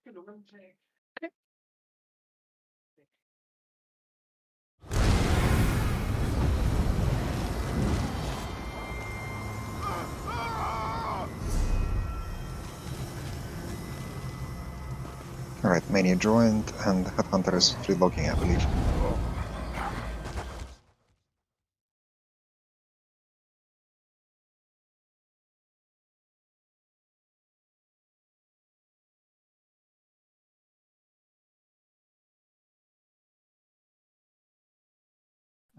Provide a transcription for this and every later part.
Okay. Alright, Mania joined, and Headhunter is free logging, I believe.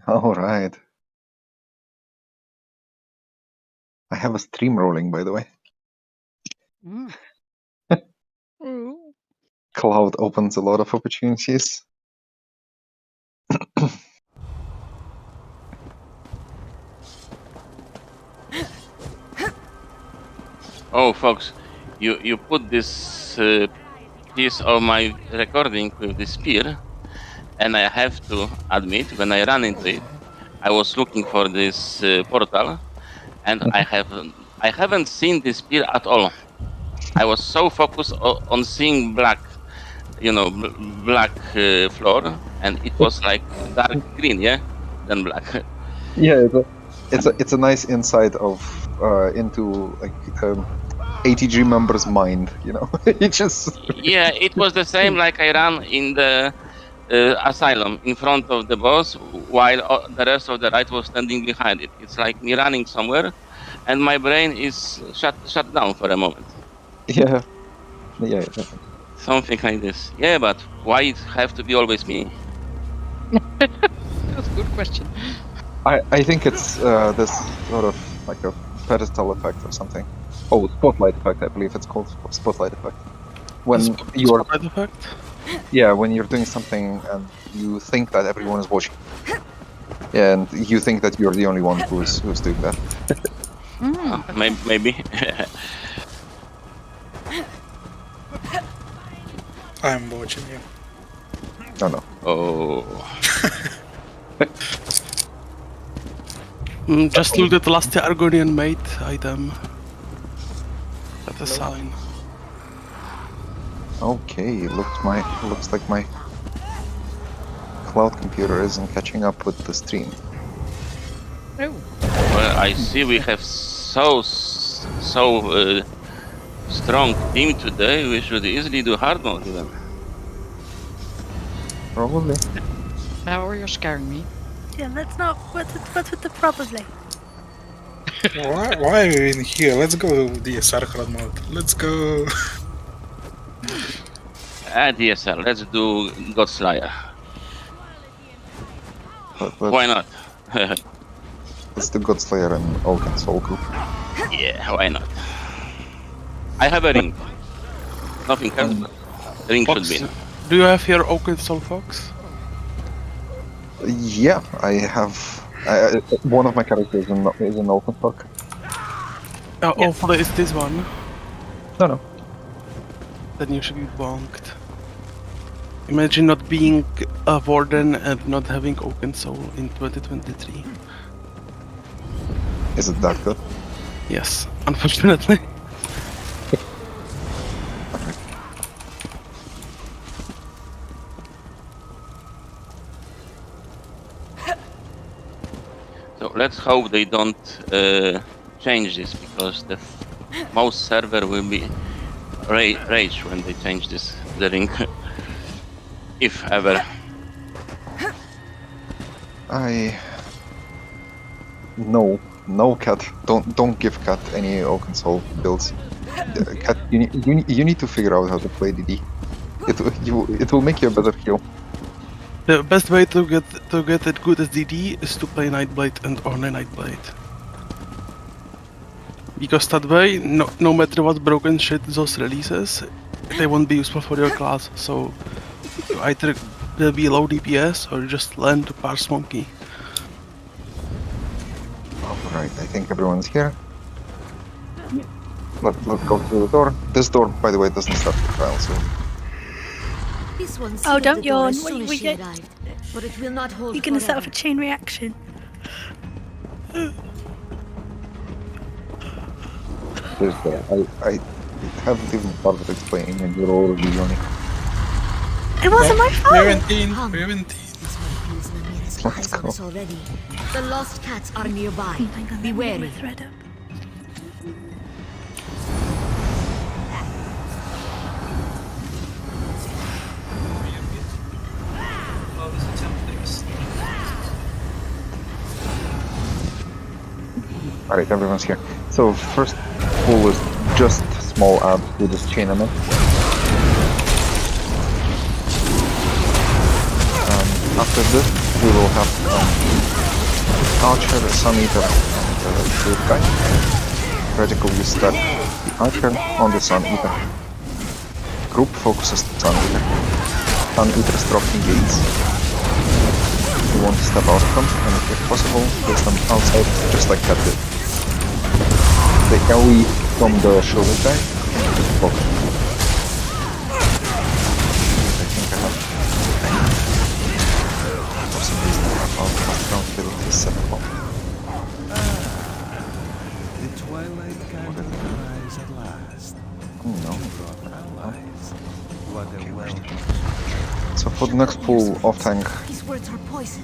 Alright. I have a stream rolling, by the way. Mm. Ooh. Cloud opens a lot of opportunities. Oh, folks, you put this piece of my recording with the spear, and I have to admit, when I ran into it, I was looking for this portal, and I haven't seen the spear at all. I was so focused on seeing black, black floor, and it was like dark green, yeah, than black. Yeah, it's a nice insight of into like ATG member's mind, you know. It just Yeah, it was the same like I ran in the asylum in front of the boss while the rest of the ride was standing behind it. It's like me running somewhere and my brain is shut down for a moment. yeah. Something like this. Yeah, but why it have to be always me? That's a good question. I think it's this sort of like a pedestal effect or something. Oh, spotlight effect, I believe it's called spotlight effect. When you're Spotlight effect? yeah, when you're doing something and you think that everyone is watching, and you think that you're the only one who's doing that. Maybe. I'm watching you. Oh no. Oh. Just look at the last Argonian mate item. That's a sign. Okay, looks like my cloud computer isn't catching up with the stream. Oh. Well, I see we have so strong team today. We should easily do hard mode even. Probably. Now you're scaring me. Yeah, let's not. What's with the probably? Why are we in here? Let's go DSR hard mode. Let's go. DSL, let's do Godslayer. Why not? It's the Godslayer and Oak and Soul group. Yeah, why not? I have a ring. Nothing else, but a ring should be. Do you have your Oak and Soul Fox? Yeah, I have. One of my characters is an open fuck. Oh, it's this one. No. Then you should be bonked. Imagine not being a warden and not having Oak and Soul in 2023. Is it that good? Yes, unfortunately. So let's hope they don't change this, because the most server will be rage when they change this the ring, if ever. No, Cat. Don't give Cat any Oak and Soul builds. Cat, you need to figure out how to play DD. It will make you a better heal. The best way to get it good as DD is to play Nightblade and own a Nightblade. Because that way, no matter what broken shit those releases, they won't be useful for your class, so you either will be low DPS or just learn to parse monkey. Alright, I think everyone's here. Let's go through the door. This door, by the way, doesn't start the trial, so... Oh, don't yawn. We get. But it will not hold. You're gonna set off a chain reaction. This door. haven't even started explaining and you're already yawning. It wasn't my fault. 17, Hum. 17. This might be Znamira's Let's eyes on go. us already. The lost cats are nearby. Hang on, Be let me get my wary. thread up. Alright, everyone's here. So first pull is just small add with this chain element. After this, we will have Archer, Sun Eater, and Shield Guy. Radical will start the Archer on the Sun Eater. Group focuses the Sun Eater. Sun Eater's dropping gates. You want to step out of them, and if possible, place them outside, just like that did. The AoE from the Shoulder Guy, just block it. I think I have... For some reason I have all the background abilities set up. The twilight candle rise at last. Oh no. Allies. What a Okay, well. So for the next pull, off-tank These words are poison.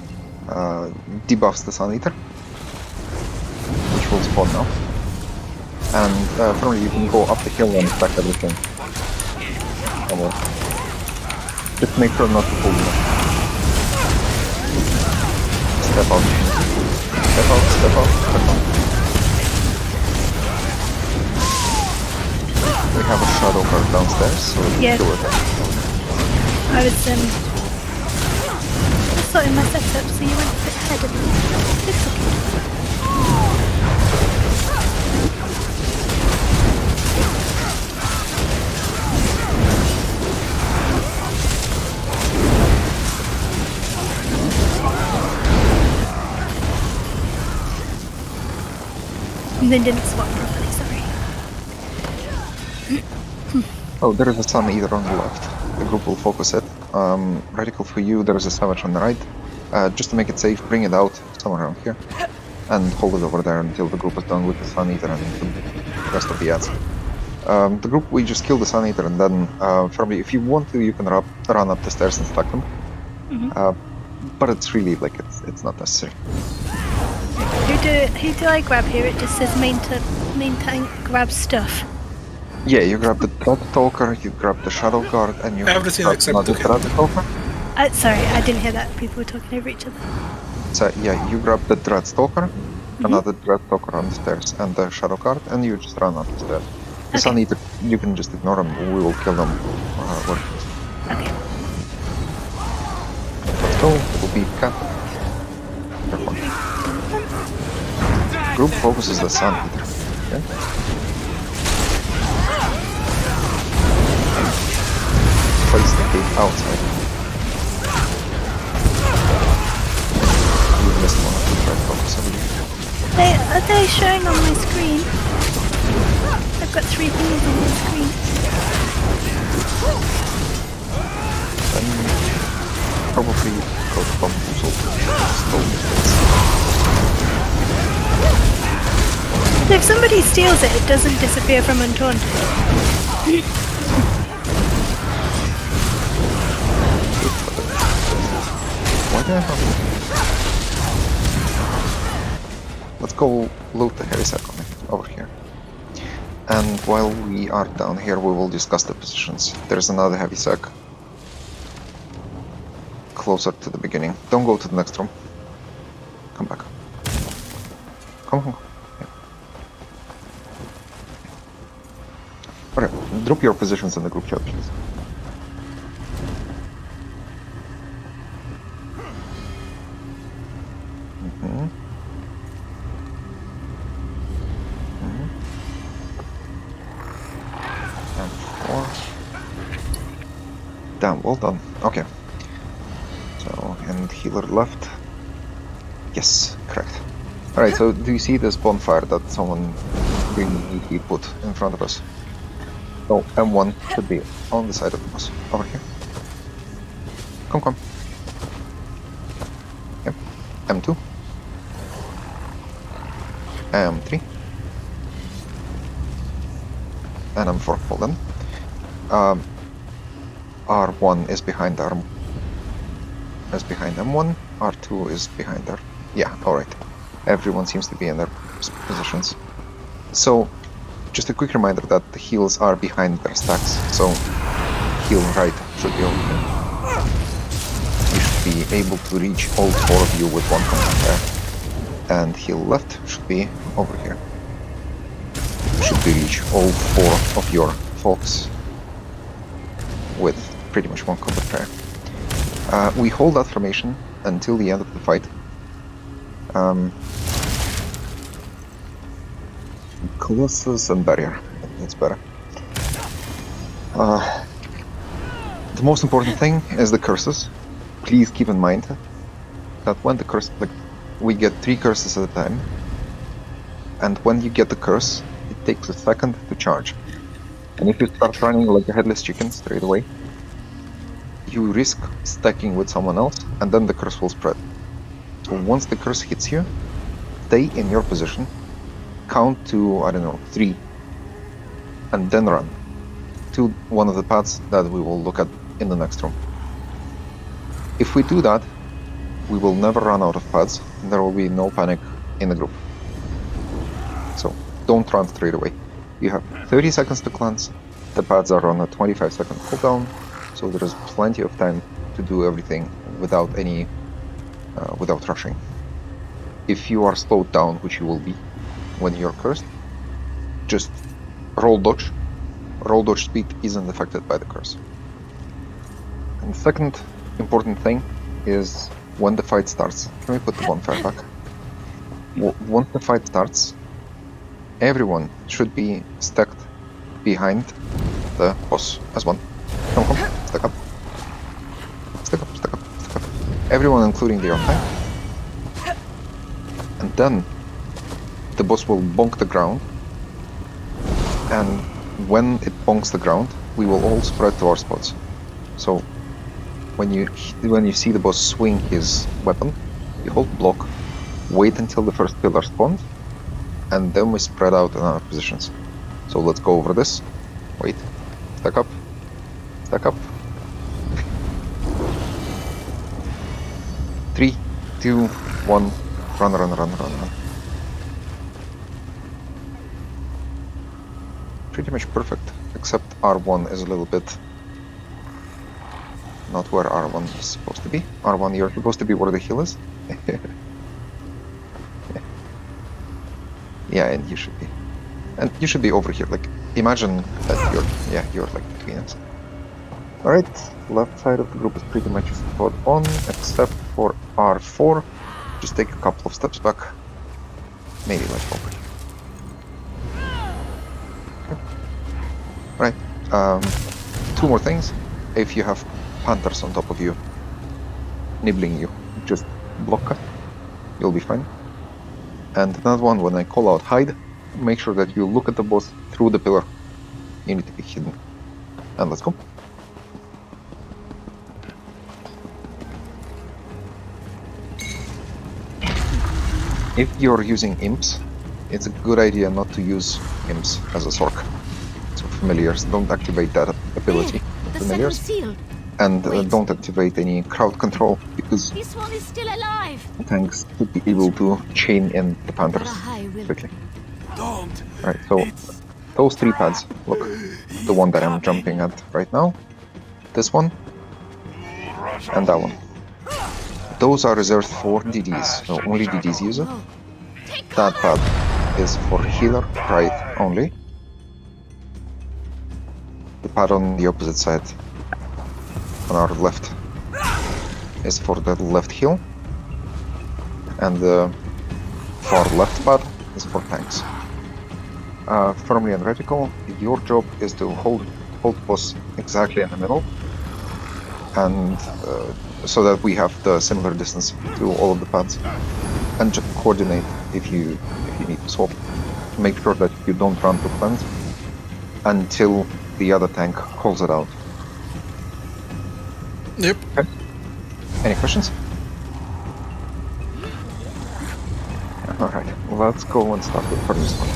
debuffs the Sun Eater, which will spawn now. And currently you can go up the hill and stack everything. Just make sure not to pull them. Step out. Step out, step out, step out. We have a shadow card downstairs, so we Yeah. can kill it. I was sorting my setup, so you went a bit ahead of me. It's okay. And then didn't swap properly, sorry. Oh, there is a Sun Eater on the left. The group will focus it. Radical for you, there is a Savage on the right. Just to make it safe, bring it out somewhere around here. And hold it over there until the group is done with the Sun Eater and the rest of the ads. The group, we just kill the Sun Eater and then, if you want to, you can run up the stairs and stack them. But it's really, like, it's not necessary. Who do I grab here? It just says main tank grab stuff. Yeah, you grab the Dread Stalker, you grab the Shadow Guard, and you Everything grab except another the Dread Stalker. Sorry, I didn't hear that. People were talking over each other. So yeah, you grab the Dread Stalker, another Dread Stalker on the stairs, and the Shadow Guard, and you just run up the stairs. The Sun Eater, you can just ignore them, we will kill them. Okay. Let's go, it will be Cat. Careful. Group focuses the Sun Eater. Okay? Place the gate outside. You missed one of the Dread Focus, I believe. Are they showing on my screen? I've got 3 things on my screen. Then probably go to Bamboozle. If somebody steals it, it doesn't disappear from Untaunted. Why did I have it? Let's go loot the heavy sack on it, over here. And while we are down here, we will discuss the positions. There's another heavy sack closer to the beginning. Don't go to the next room. Come back. Come on. Yeah. Okay, drop your positions in the group chat, please. And 4. Damn, well done. Okay. So, and healer left. Yes, correct. Alright, so do you see this bonfire that someone really neatly put in front of us? So, M1 should be on the side of us. Over here. Come. Yep. M2. M3. and M4, hold on. R1 is behind M1, R2 is behind R. Yeah, alright. Everyone seems to be in their positions. So, just a quick reminder that the heals are behind their stacks, so heal right should be over here. You should be able to reach all 4 of you with one combat there. And heal left should be over here. You should be reach all 4 of your folks with pretty much one combat prayer. We hold that formation until the end of the fight. Colossus and Barrier, that's better. The most important thing is the curses. Please keep in mind that when the curse, like, we get 3 curses at a time, and when you get the curse, it takes a second to charge. And if you start running like a headless chicken straight away, you risk stacking with someone else, and then the curse will spread. So once the curse hits you, stay in your position, count to, I don't know, 3, and then run to one of the paths that we will look at in the next room. If we do that, we will never run out of paths, and there will be no panic in the group. So don't run straight away. You have 30 seconds to cleanse, the paths are on a 25-second cooldown, so there is plenty of time to do everything without without rushing. If you are slowed down, which you will be when you're cursed, just roll dodge. Roll dodge speed isn't affected by the curse. And the second important thing is when the fight starts. Can we put the bonfire back? Once the fight starts, everyone should be stacked behind the boss as one. Come, stack up. Stack up, stack up, stack up. Everyone including the tank. And then the boss will bonk the ground, and when it bonks the ground, we will all spread to our spots. So when you see the boss swing his weapon, you hold block, wait until the first pillar spawns, and then we spread out in our positions. So let's go over this. Wait, stack up, stack up. 3, 2, 1, run, run, run, run, run. Pretty much perfect, except R1 is a little bit not where R1 is supposed to be. R1, you're supposed to be where the hill is. Yeah, and you should be. And you should be over here, like, imagine that you're like between us. Alright, left side of the group is pretty much spot on, except for R4. Just take a couple of steps back. Maybe like over here. Right, 2 more things. If you have panthers on top of you, nibbling you, just block it, you'll be fine. And another one, when I call out hide, make sure that you look at the boss through the pillar. You need to be hidden. And let's go. If you're using imps, it's a good idea not to use imps as a sork. So familiars, don't activate that ability. The Familiars. sealed. And Wait. don't activate any crowd control, because This one is still alive. tanks should be able to chain in the panthers Barahai will. quickly. Don't. Alright, so those 3 pads, look, the one that I'm jumping at right now, this one, and that one. Those are reserved for DDs, so only DDs use it. Oh, That pad is for healer right only. The pad on the opposite side, on our left, is for the left heal, and the far left pad is for tanks. Firmly and reticle, your job is to hold boss exactly in the middle, and so that we have the similar distance to all of the pads, and just coordinate if you need to swap. Make sure that you don't run to cleanse until the other tank calls it out. Yep. Okay. Any questions? Alright, let's go and start with first one.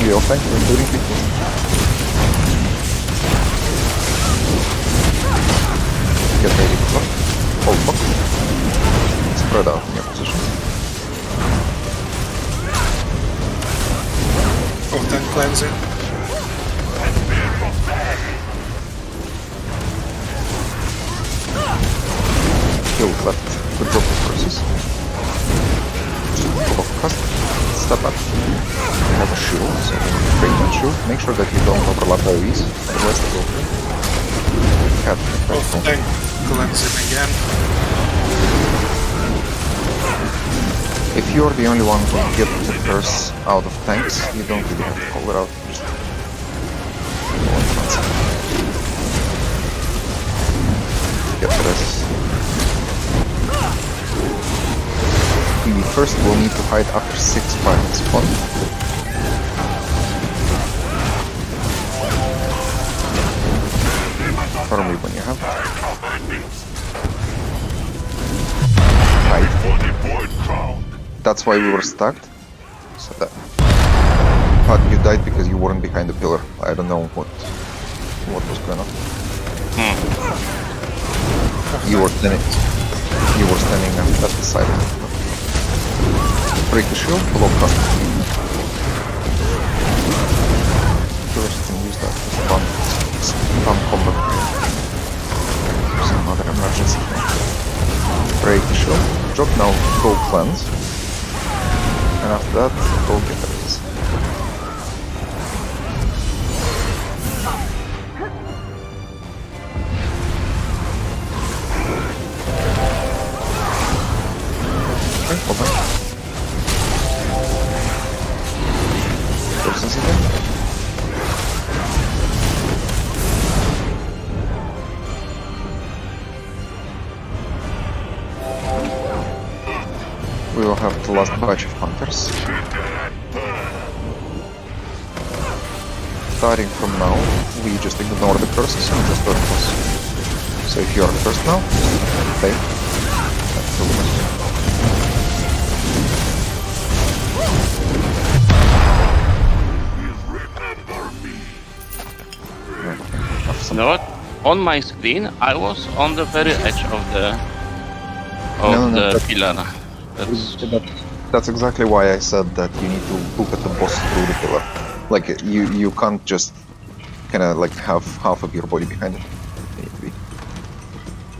the off tank, including people. Get ready for block. Hold block. Spread out in your position. Off tank cleansing. Kill left. Good job of forces. Block cast. Step up. You have a shield, so break that shield. Make sure that you don't overlap AoEs, otherwise they go free. Off tank cleansing again. If you're the only one who get the curse out of tanks, you don't really have to call it out. Just get this. We first will need to hide after 6 fights. One. Firmly when you have it. Hide. That's why we were stuck. So that. But you died because you weren't behind the pillar. I don't know what was going on. You were standing at the side of it. Break the shield, block cast. First can use that as fun combat. Some other emergency. Break the shield. Drop now, go cleanse. And after that, go get this. Okay, open. Persons again. We will have the last batch of hunters. Starting from now, we just ignore the curses and just burn us. So if you are first now, stay. That's the You know what? On my screen, I was on the very edge of the pillar. That's exactly why I said that you need to look at the boss through the pillar. Like you can't just kind of like have half of your body behind it. You need to be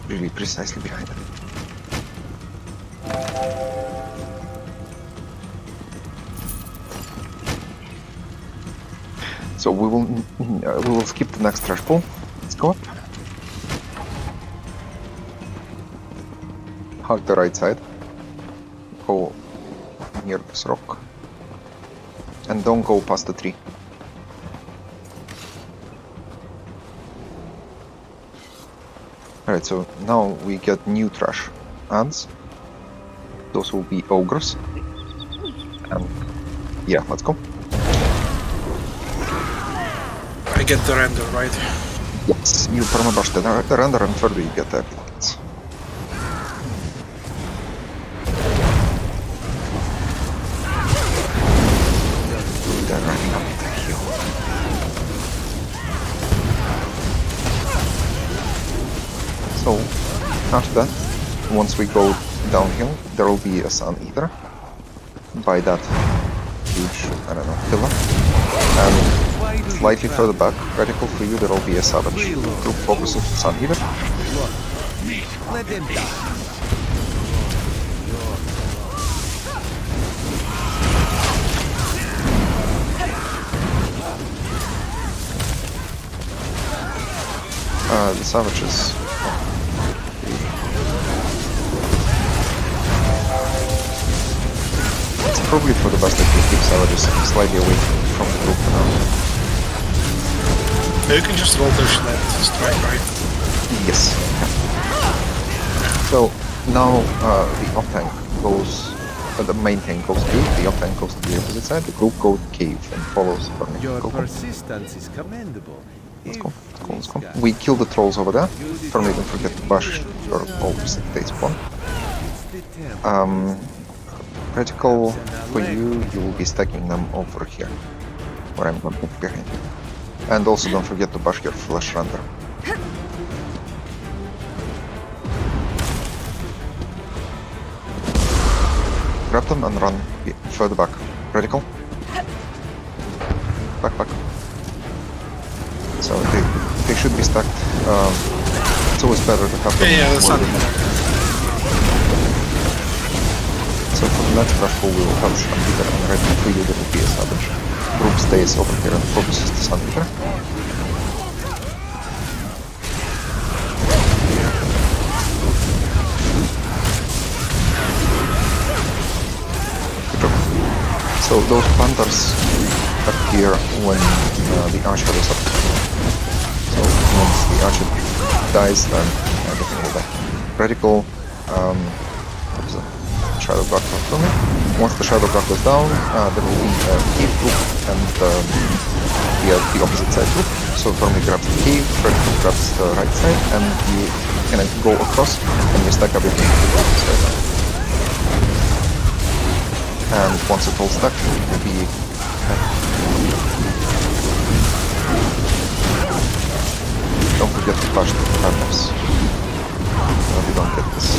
really precisely behind it. So we will skip the next trash pool. Let's go up. Hug the right side. Go near this rock. And don't go past the tree. Alright, so now we get new trash ants. Those will be ogres. And yeah, let's go. I get the render, right? Yes, you permabush the render and further you get the abilities. They're running up the hill. So, after that, once we go downhill, there will be a Sun Eater by that huge, I don't know, pillar. And slightly further back, radical for you, there will be a Savage. Group focus of Sun Eater. Let them die. The Savages. It's probably for the best if we keep Savages slightly away from the group now. You can just roll those left strike, right? Yes. So now the off tank goes, the main tank goes to, the off tank goes to the opposite side, the group goes cave and follows Burning. Your Go. persistence is commendable. Let's go, let's go. We kill the trolls over there. Firmly don't forget to bash your ultras if they spawn. Critical for you, you will be stacking them over here. where I'm going to get behind. And also don't forget to bash your flash render. Grab them and run further back. Radical. Back. So they should be stacked. It's always better to have them. Yeah, that's not So for the next rush pull, we will have Sun Eater and ready for you that will be established. Group stays over here and focuses the Sun Eater. Good job. So those planters appear when the archer is up. So once the archer dies, then everything will die. Radical, Shadow Guard from it. Once the Shadow Guard is down, there will be a cave group and the opposite side group. So Firmly grabs the cave, Radical grabs the right side, and you kind of go across and you stack everything to the other side. And once it's all stacked, it will be don't forget to flash the partners. We don't get this.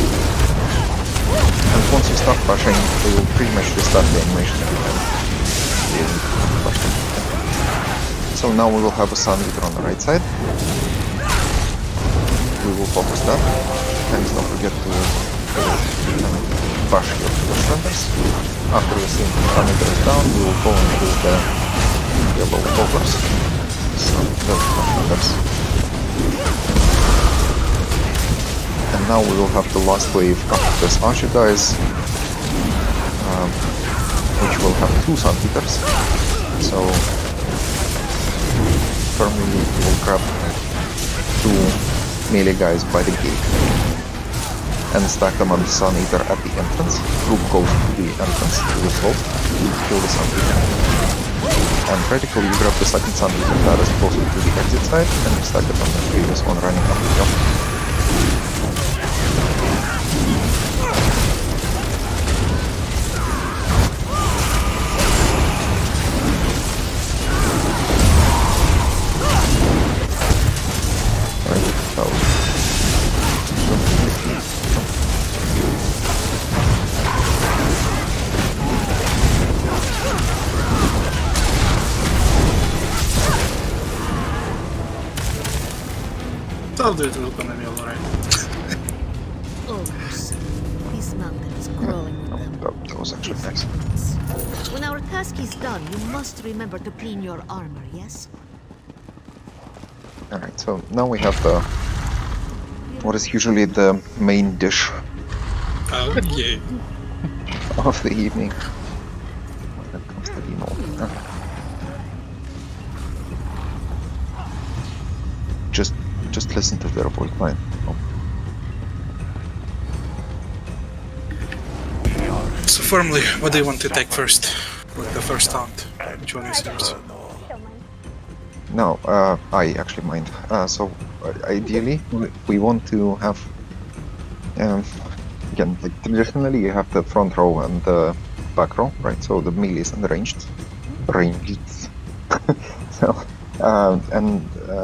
And once you start flashing, they will pretty much restart the animation every time. So now we will have a Sun Eater on the right side. We will focus that. And don't forget to bash your flash renders. After we see the Sun Eater is down, we will go and do the yellow boulders. So those flash renders. And now we will have the last wave after this archer dies, which will have 2 Sun Eaters. So Firmly will grab 2 melee guys by the gate and stack them on the Sun Eater at the entrance. Group goes to the entrance to the slope to kill the Sun Eater. And Radical, you grab the second Sun Eater that is closer to the exit side and you stack it on the previous one running up the jump. I'll do it with an annual, right? Almost. This mountain is growing with them. That was actually nice. When our task is done, you must remember to clean your armor, yes? Alright, so now we have the what is usually the main dish Okay. of the evening when it comes to vMoL. Just listen to their voice line. Oh. So Firmly, what do you want to take first? Like the first taunt? Which one is yours? No, I actually mind. So ideally, we want to have again, like traditionally, you have the front row and the back row, right? So the melees and the ranged. So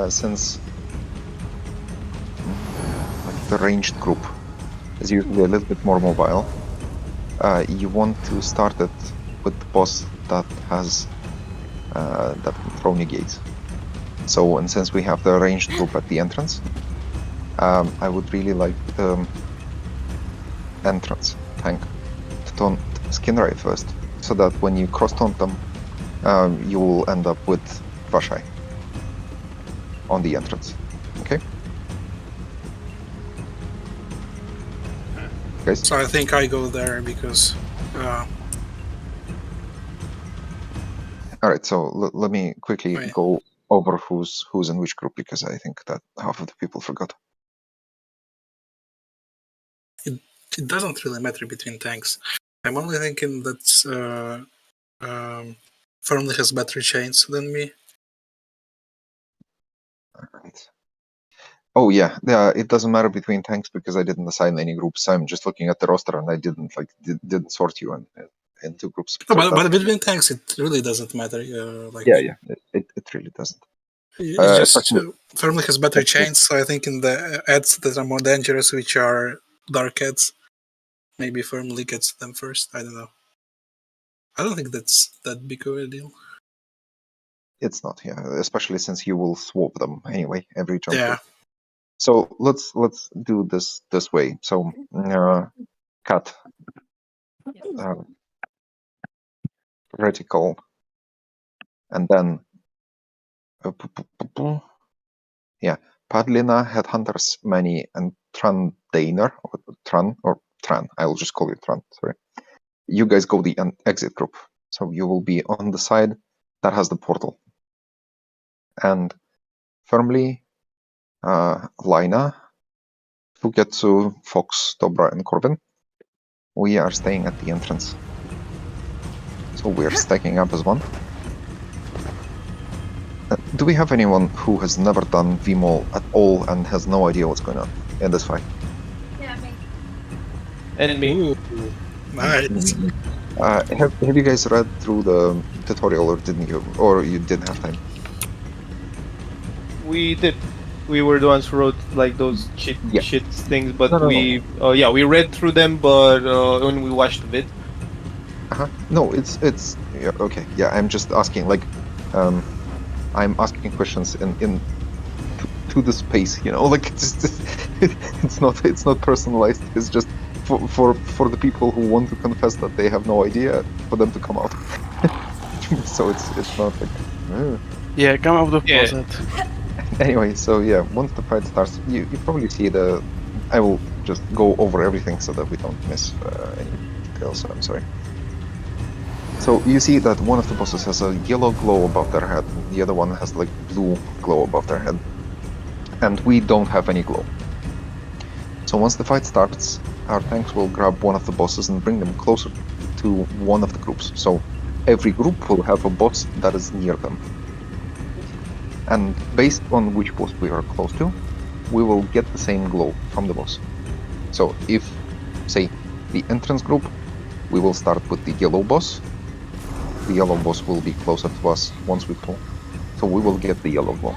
since the ranged group is usually a little bit more mobile, you want to start it with the boss that has that can throw negates. So, and since we have the ranged group at the entrance, I would really like the entrance tank to taunt Skinray first, so that when you cross taunt them, you will end up with Vashai on the entrance. Okay? Guys? So I think I go there because Alright, so let me quickly Right. go over who's in which group, because I think that half of the people forgot. it doesn't really matter between tanks. I'm only thinking that Firmly has better chains than me. Alright. Oh yeah, it doesn't matter between tanks because I didn't assign any groups. I'm just looking at the roster and I didn't didn't sort you, and in two groups. No, So but that's- between tanks, it really doesn't matter. Like yeah, it really doesn't. It's just especially- Firmly has battery especially- chains, so I think in the ads that are more dangerous, which are dark ads, maybe Firmly gets them first. I don't know. I don't think that's that big of a deal. It's not, yeah, especially since you will swap them anyway every jump. Yeah. So let's do this way. So cut reticle, and then yeah, Padlina, Headhunters, Many, and Trandainer, or Tran. I'll just call you Tran. Sorry. You guys go the exit group, so you will be on the side that has the portal, and Firmly, Lina, Fugetsu, Fox, Dobra, and Corbin. We are staying at the entrance. So we're stacking up as one. Do we have anyone who has never done vMoL at all and has no idea what's going on in this fight? And me. Ooh, nice. Have you guys read through the tutorial, or didn't you? Or you didn't have time? We did. We were the ones who wrote like those shit things, but No. we read through them, but when we watched the vid. No, it's yeah, okay. Yeah, I'm just asking. Like, I'm asking questions in to the space. You know, like it's not personalized. It's just for the people who want to confess that they have no idea, for them to come out. So it's not like. Yeah, come out of the Yeah. closet. Anyway, so yeah, once the fight starts, you probably see I will just go over everything so that we don't miss any details. I'm sorry. So you see that one of the bosses has a yellow glow above their head, and the other one has like blue glow above their head, and we don't have any glow. So once the fight starts, our tanks will grab one of the bosses and bring them closer to one of the groups. So every group will have a boss that is near them. And based on which boss we are close to, we will get the same glow from the boss. So if, say, the entrance group, we will start with the yellow boss. The yellow boss will be closer to us once we pull. So we will get the yellow glow.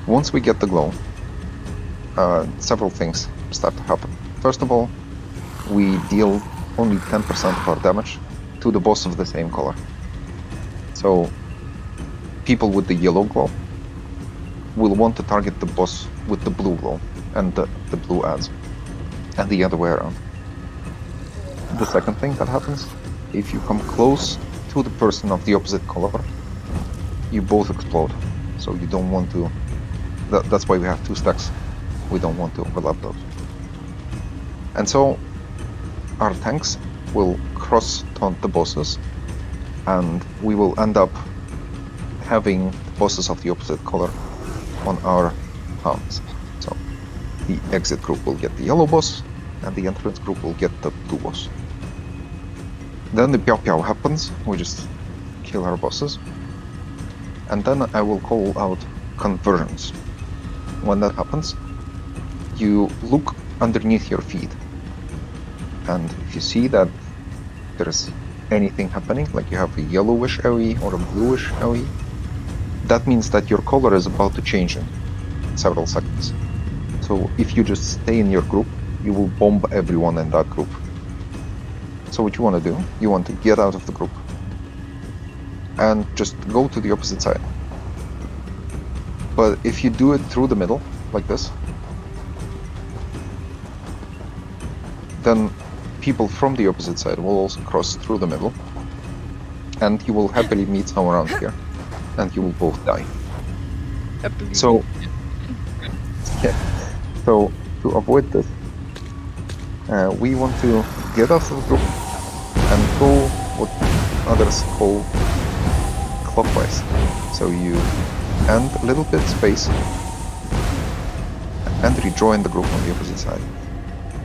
Once we get the glow, several things start to happen. First of all, we deal only 10% of our damage to the boss of the same color. So people with the yellow glow will want to target the boss with the blue glow and the blue ads, and the other way around. The second thing that happens, if you come close to the person of the opposite color, you both explode. So you don't want to. That's why we have two stacks. We don't want to overlap those. And so our tanks will cross taunt the bosses, and we will end up having bosses of the opposite color on our palms. So the exit group will get the yellow boss, and the entrance group will get the blue boss. Then the Piao Piao happens, we just kill our bosses, and then I will call out conversions. When that happens, you look underneath your feet, and if you see that there's anything happening, like you have a yellowish AoE or a bluish AoE, that means that your color is about to change in several seconds. So if you just stay in your group, you will bomb everyone in that group. So what you want to do, you want to get out of the group and just go to the opposite side. But if you do it through the middle, like this, then people from the opposite side will also cross through the middle, and you will happily meet someone around here, and you will both die. So, yeah. So to avoid this, we want to get out of the group and go what others call clockwise. So you end a little bit space and rejoin the group on the opposite side.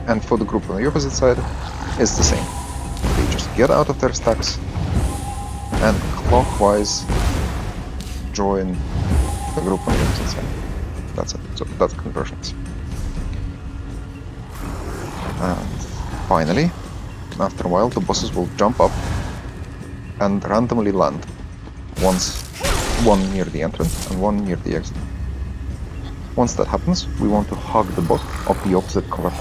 And for the group on the opposite side, it's the same. They just get out of their stacks and clockwise join the group on the opposite side. That's it. So that's conversions. And finally, after a while, the bosses will jump up and randomly land. One near the entrance and one near the exit. Once that happens, we want to hug the boss of the opposite color.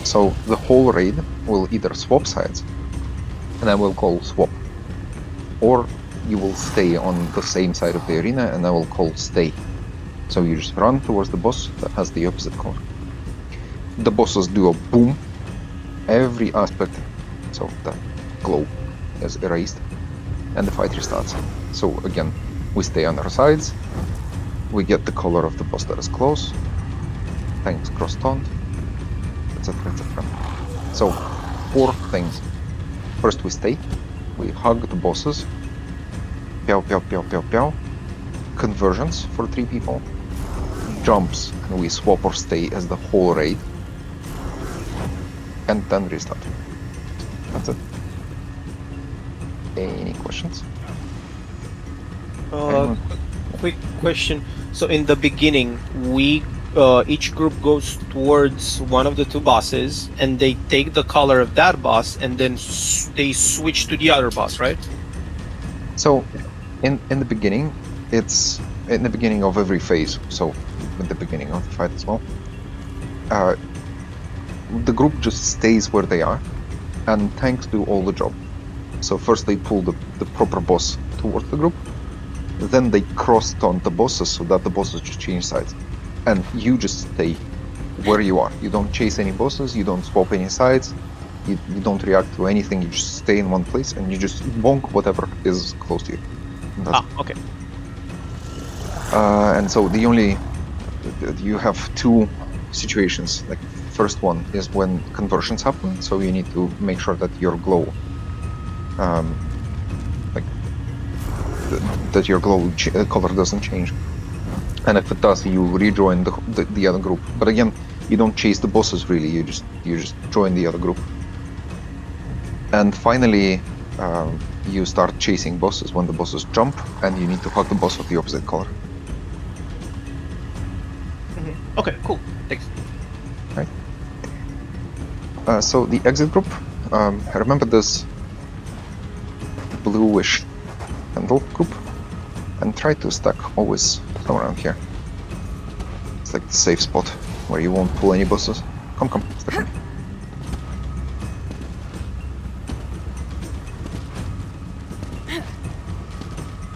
So the whole raid will either swap sides, and I will call swap, or you will stay on the same side of the arena, and I will call stay. So you just run towards the boss that has the opposite color. The bosses do a boom. Every aspect, so that glow is erased, and the fight restarts. So again, we stay on our sides, we get the color of the boss that is close, tanks cross taunt, etc, etc. So, 4 things. First we stay, we hug the bosses, pew pew pew pew pew, conversions for 3 people, jumps, and we swap or stay as the whole raid, and then restart. That's it. Any questions? Quick question. So in the beginning, we each group goes towards one of the 2 bosses, and they take the color of that boss, and then they switch to the other boss, right? So, in the beginning, it's in the beginning of every phase. So, in the beginning of the fight as well, the group just stays where they are, and tanks do all the job. So first they pull the proper boss towards the group, then they cross taunt the bosses so that the bosses just change sides, and you just stay where you are. You don't chase any bosses, you don't swap any sides, you don't react to anything, you just stay in one place and you just bonk whatever is close to you. Okay. And so you have 2 situations. Like, first one is when conversions happen, so you need to make sure that your glow that your glow color doesn't change, and if it does, you rejoin the other group. But again, you don't chase the bosses really, you just join the other group. And finally, you start chasing bosses when the bosses jump, and you need to hug the boss of the opposite color. Okay, cool. Thanks. Right. So the exit group, remember this bluish handle group, and try to stack always somewhere around here. It's like the safe spot where you won't pull any bosses. Come, stack me.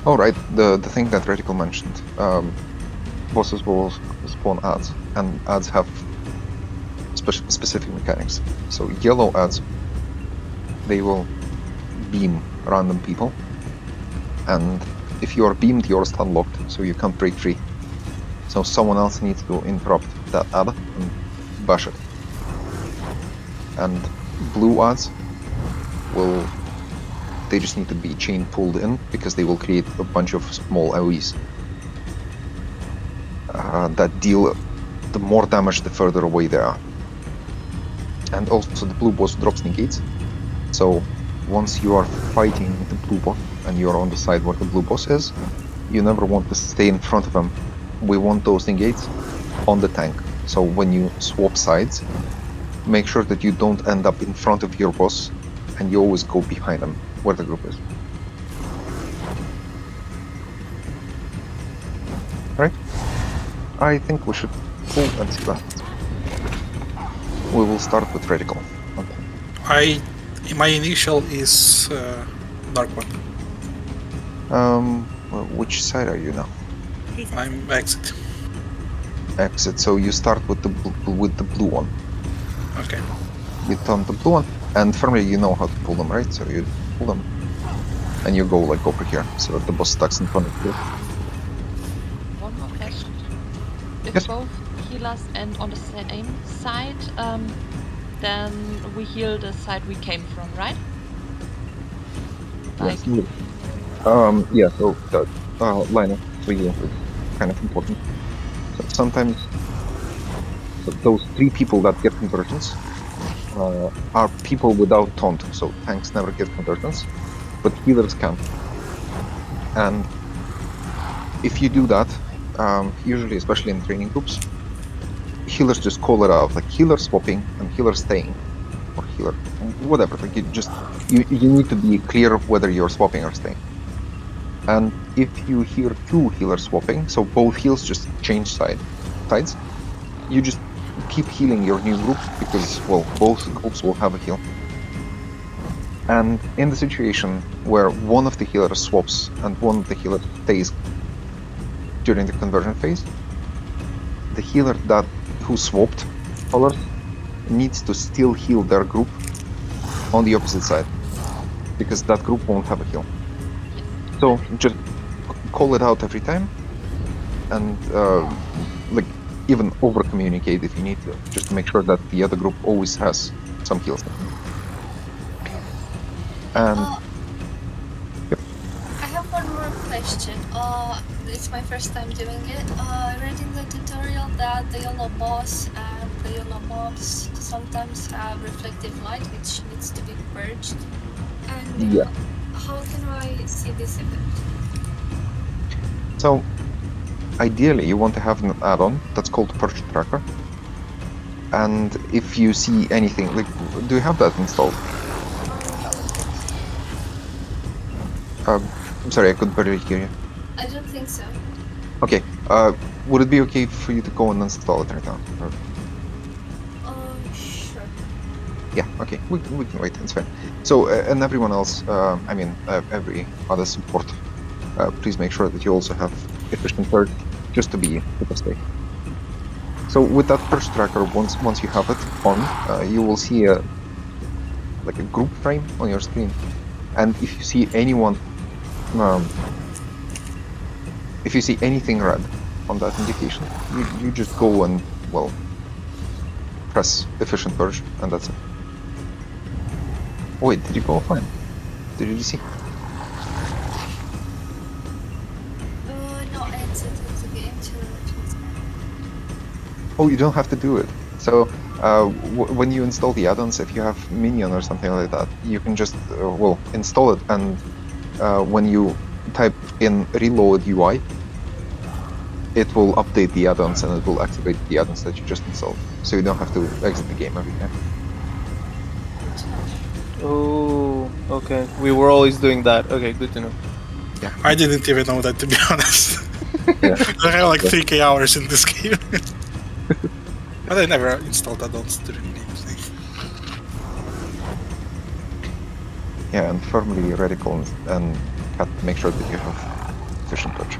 Alright, the thing that Reticle mentioned. Bosses will spawn ads, and ads have specific mechanics. So yellow ads, they will beam random people, and if you are beamed, you're stun locked, so you can't break free. So someone else needs to interrupt that ad and bash it. And blue ads they just need to be chain pulled in, because they will create a bunch of small AoEs that deal the more damage the further away they are. And also the blue boss drops negates, so once you are fighting the blue boss and you're on the side where the blue boss is, you never want to stay in front of him. We want those negates on the tank. So when you swap sides, make sure that you don't end up in front of your boss, and you always go behind him where the group is. Right? I think we should pull and see that. We will start with Reticle. My initial is dark one. Which side are you now? I'm exit. Exit. So you start with the blue one. Okay. You turn the blue one, and firmly you know how to pull them, right? So you pull them, and you go like over here, so that the boss stacks in front of you. One more question. If Yes. both healers end on the same side, then we heal the side we came from, right? Yes. Yeah. So the line of heal is kind of important. So sometimes those 3 people that get conversions are people without taunt, so tanks never get conversions, but healers can. And if you do that, usually, especially in training groups, healers just call it out, like healer swapping and healer staying, or healer, whatever. Like you need to be clear of whether you're swapping or staying. And if you hear two healers swapping, so both heals just change sides, you just keep healing your new group because, well, both groups will have a heal. And in the situation where one of the healers swaps and one of the healers stays during the conversion phase, the healer who swapped colors needs to still heal their group on the opposite side, because that group won't have a heal. So just call it out every time, and like even over communicate if you need to, just to make sure that the other group always has some heals. And yep. I have one more question. It's my first time doing it. I read in the tutorial that the yellow boss and the yellow mobs sometimes have reflective light, which needs to be purged. And Yeah. how can I see this effect? So ideally you want to have an add-on that's called Purge Tracker. And if you see anything, like, do you have that installed? I'm sorry, I could barely hear you. I don't think so. Okay, would it be okay for you to go and install it right now? Or... Sure. Yeah, okay, we can wait, it's fine. So, and everyone else, I mean, every other support, please make sure that you also have efficient purge, just to be super safe. So with that Purge Tracker, once you have it on, you will see like a group frame on your screen. And if you see anyone, if you see anything red on that indication, you just go and, well, press efficient purge, and that's it. Wait, did you go offline? Did you see? No, I exited the game to Oh, you don't have to do it. So when you install the add-ons, if you have Minion or something like that, you can just well, install it, and when you type in reload UI, it will update the add-ons and it will activate the add-ons that you just installed. So you don't have to exit the game every time. Oh, okay. We were always doing that. Okay, good to know. Yeah. I didn't even know that, to be honest. Yeah. I have like 3k hours in this game. But I never installed add-ons during games. Yeah, and firmly radical and cat, make sure that you have efficient purge.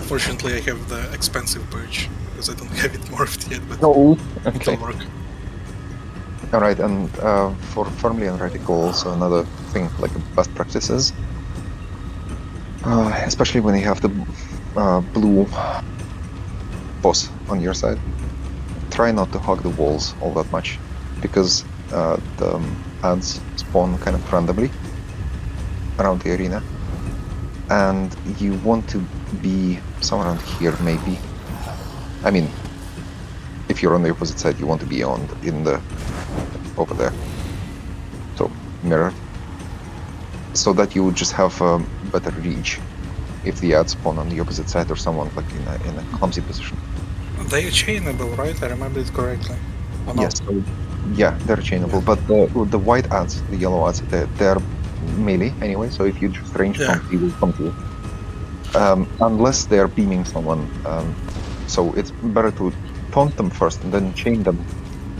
Fortunately, I have the expensive purge, because I don't have it morphed yet, but No. it'll Okay. work. Alright, and for firmly and radical, also another thing, like best practices, especially when you have the blue boss on your side, try not to hug the walls all that much, because the ads spawn kind of randomly around the arena, and you want to be somewhere around here, maybe. I mean, if you're on the opposite side, you want to be over there, so mirror, so that you would just have a better reach if the ads spawn on the opposite side or someone like in a clumsy position. They're chainable, right? I remember it correctly. Oh, no. Yes, yeah, they're chainable, but the white ads, the yellow ads, they're melee anyway, so if you just range Yeah. from, they will come to you. Unless they're beaming someone, so it's better to taunt them first and then chain them,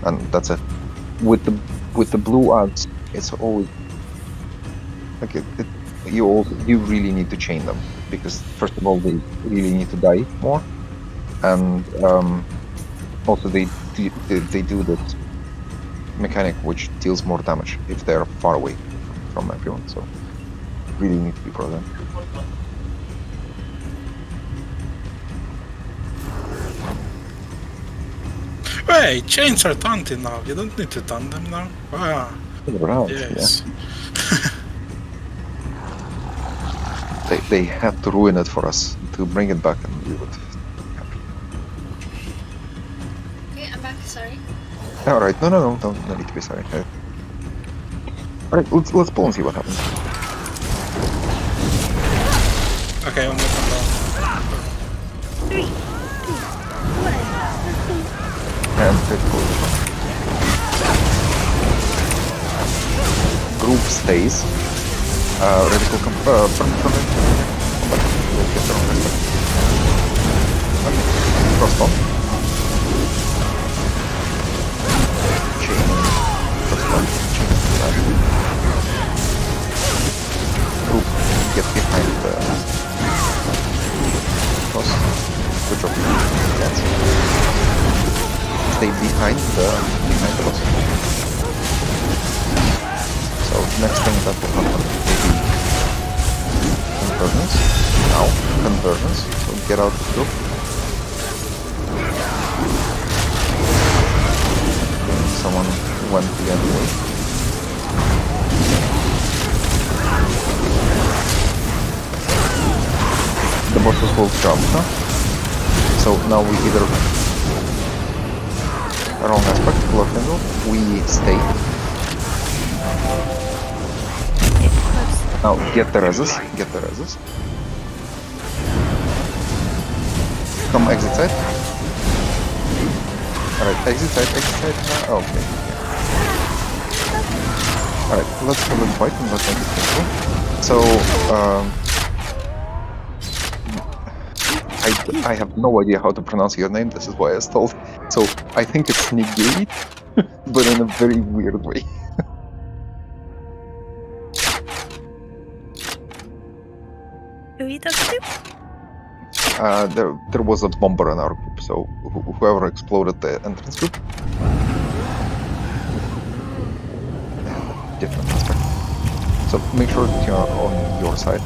and that's it. With the blue ads, it's always like you really need to chain them, because first of all they really need to die more, and also they do this mechanic which deals more damage if they're far away from everyone, so really need to be for them. Wait, chains are taunting now. You don't need to taunt them now. Ah, Right, yes. yeah. They had to ruin it for us to bring it back, and we would. Okay, I'm back, sorry. All right, no need to be sorry. All right, let's pull and see what happens. Okay, I'm moving down. 3, 2, 1. And critical. group stays. Radical combat. We'll get the wrong aspect. Cross on. Chain. Cross on. Chain. Group. Get behind the cross. Good job. Yes. Stay behind the cross. So next thing that will happen will be convergence. Now, convergence. So get out of the group. Someone went the other way. The bosses will jump, huh? So now we either wrong aspect, left angle, we stay. Now get the reses, Come exit side. Alright, exit side, okay. Alright, let's fight and let's make it simple. So, I have no idea how to pronounce your name, this is why I stalled. So, I think it's negate, but in a very weird way. Who are you talking to? There was a bomber in our group, so whoever exploded the entrance group. Different aspect. So make sure that you're on your side.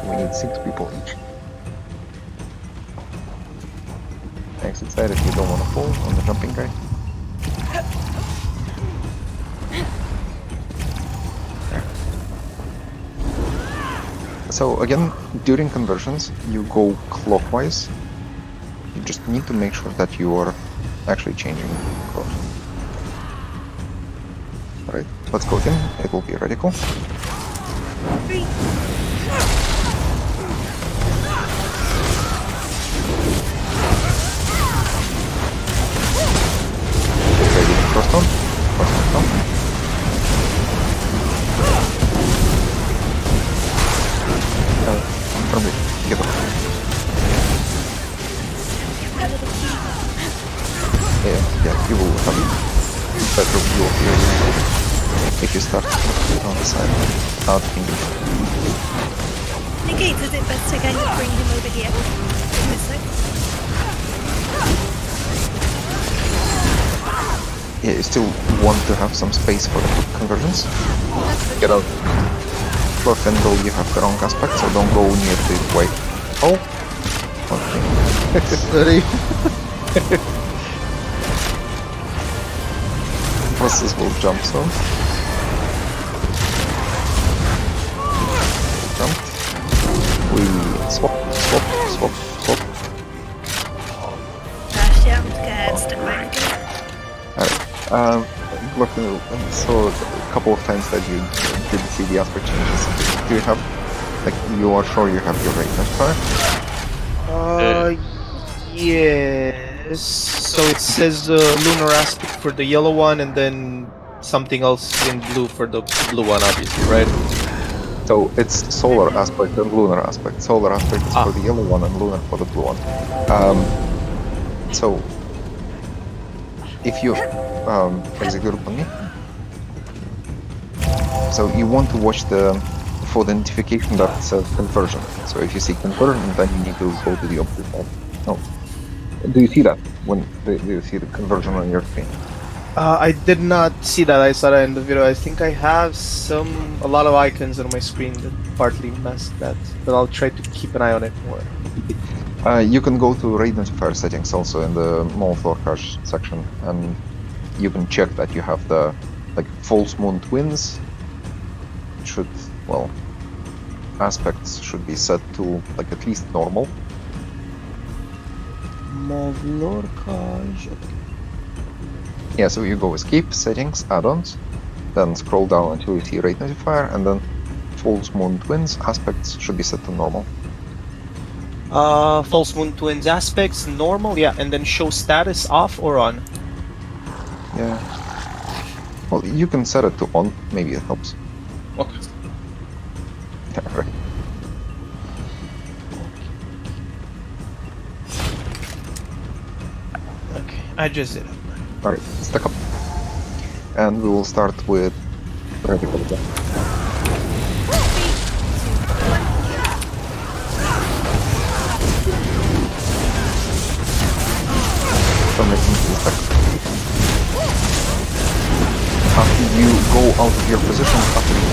We need 6 people each. Exit side if you don't want to fall on the jumping guy. So again, during conversions, you go clockwise. You just need to make sure that you are actually changing course. Alright, let's go again. It will be radical. 3. Get ready to cross down. From it. Get up. Yeah, you will have better view of your if you start on the side. Out thinking. Negate, is it best to kind of bring him over here? This side? Yeah, you still want to have some space for the conversions. Get out. Left angle, you have the wrong aspect, so don't go near the white. Oh! Okay. Sorry. Bosses will jump soon. Jump. We swap. Gosh, yeah, I'm scared. Step back. Alright. Left angle, saw a couple of times that you didn't see the aspect changes. Do you have, like, you are sure you have your right aspect? Yes. So it says lunar aspect for the yellow one, and then something else in blue for the blue one, obviously, right? So it's solar aspect and lunar aspect. Solar aspect is for the yellow one and lunar for the blue one. So if you execute on me, so you want to watch for the identification that says conversion. So if you see conversion, then you need to go to the opposite side. No. Do you see that? Do you see the conversion on your screen? I did not see that. I saw that in the video. I think I have a lot of icons on my screen that partly mask that, but I'll try to keep an eye on it more. You can go to raid notifier settings also in the vMoL floor cache section, and you can check that you have the false moon twins. Should, well, aspects should be set to at least normal. Yeah, so you go escape, settings, add-ons, then scroll down until you see raid notifier, and then false moon twins aspects should be set to normal. False moon twins aspects normal, yeah, and then show status off or on. Yeah. Well, you can set it to on. Maybe it helps. Okay. Yeah, right. Okay, I just did it. Alright, stack up. And we will start with radical attack. So making the stack. After you go out of your position, after you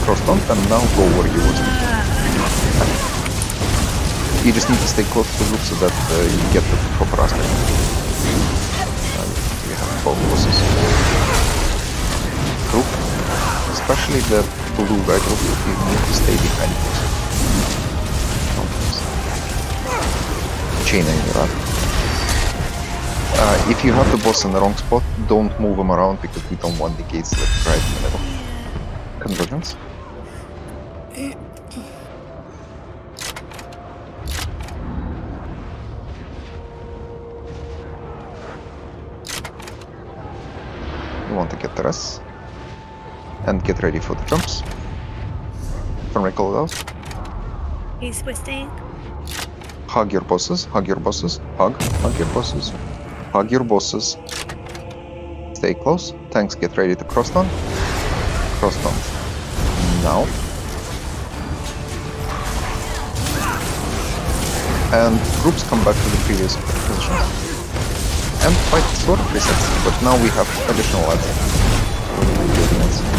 cross bump, and now go where you were. You just need to stay close to the group so that you get the proper aspect. And we have both bosses. Group, especially the blue guy group, you need to stay behind us. Chaining your up. If you have the boss in the wrong spot, don't move him around because we don't want the gates left right in the middle. Convergence. You want to get the rest and get ready for the jumps. From recall out. He's twisting. Hug your bosses, hug your bosses, hug your bosses, hug your bosses. Stay close. Tanks get ready to cross down. Cross down. Now. And groups come back to the previous position. And fight sword resets, but now we have additional ads.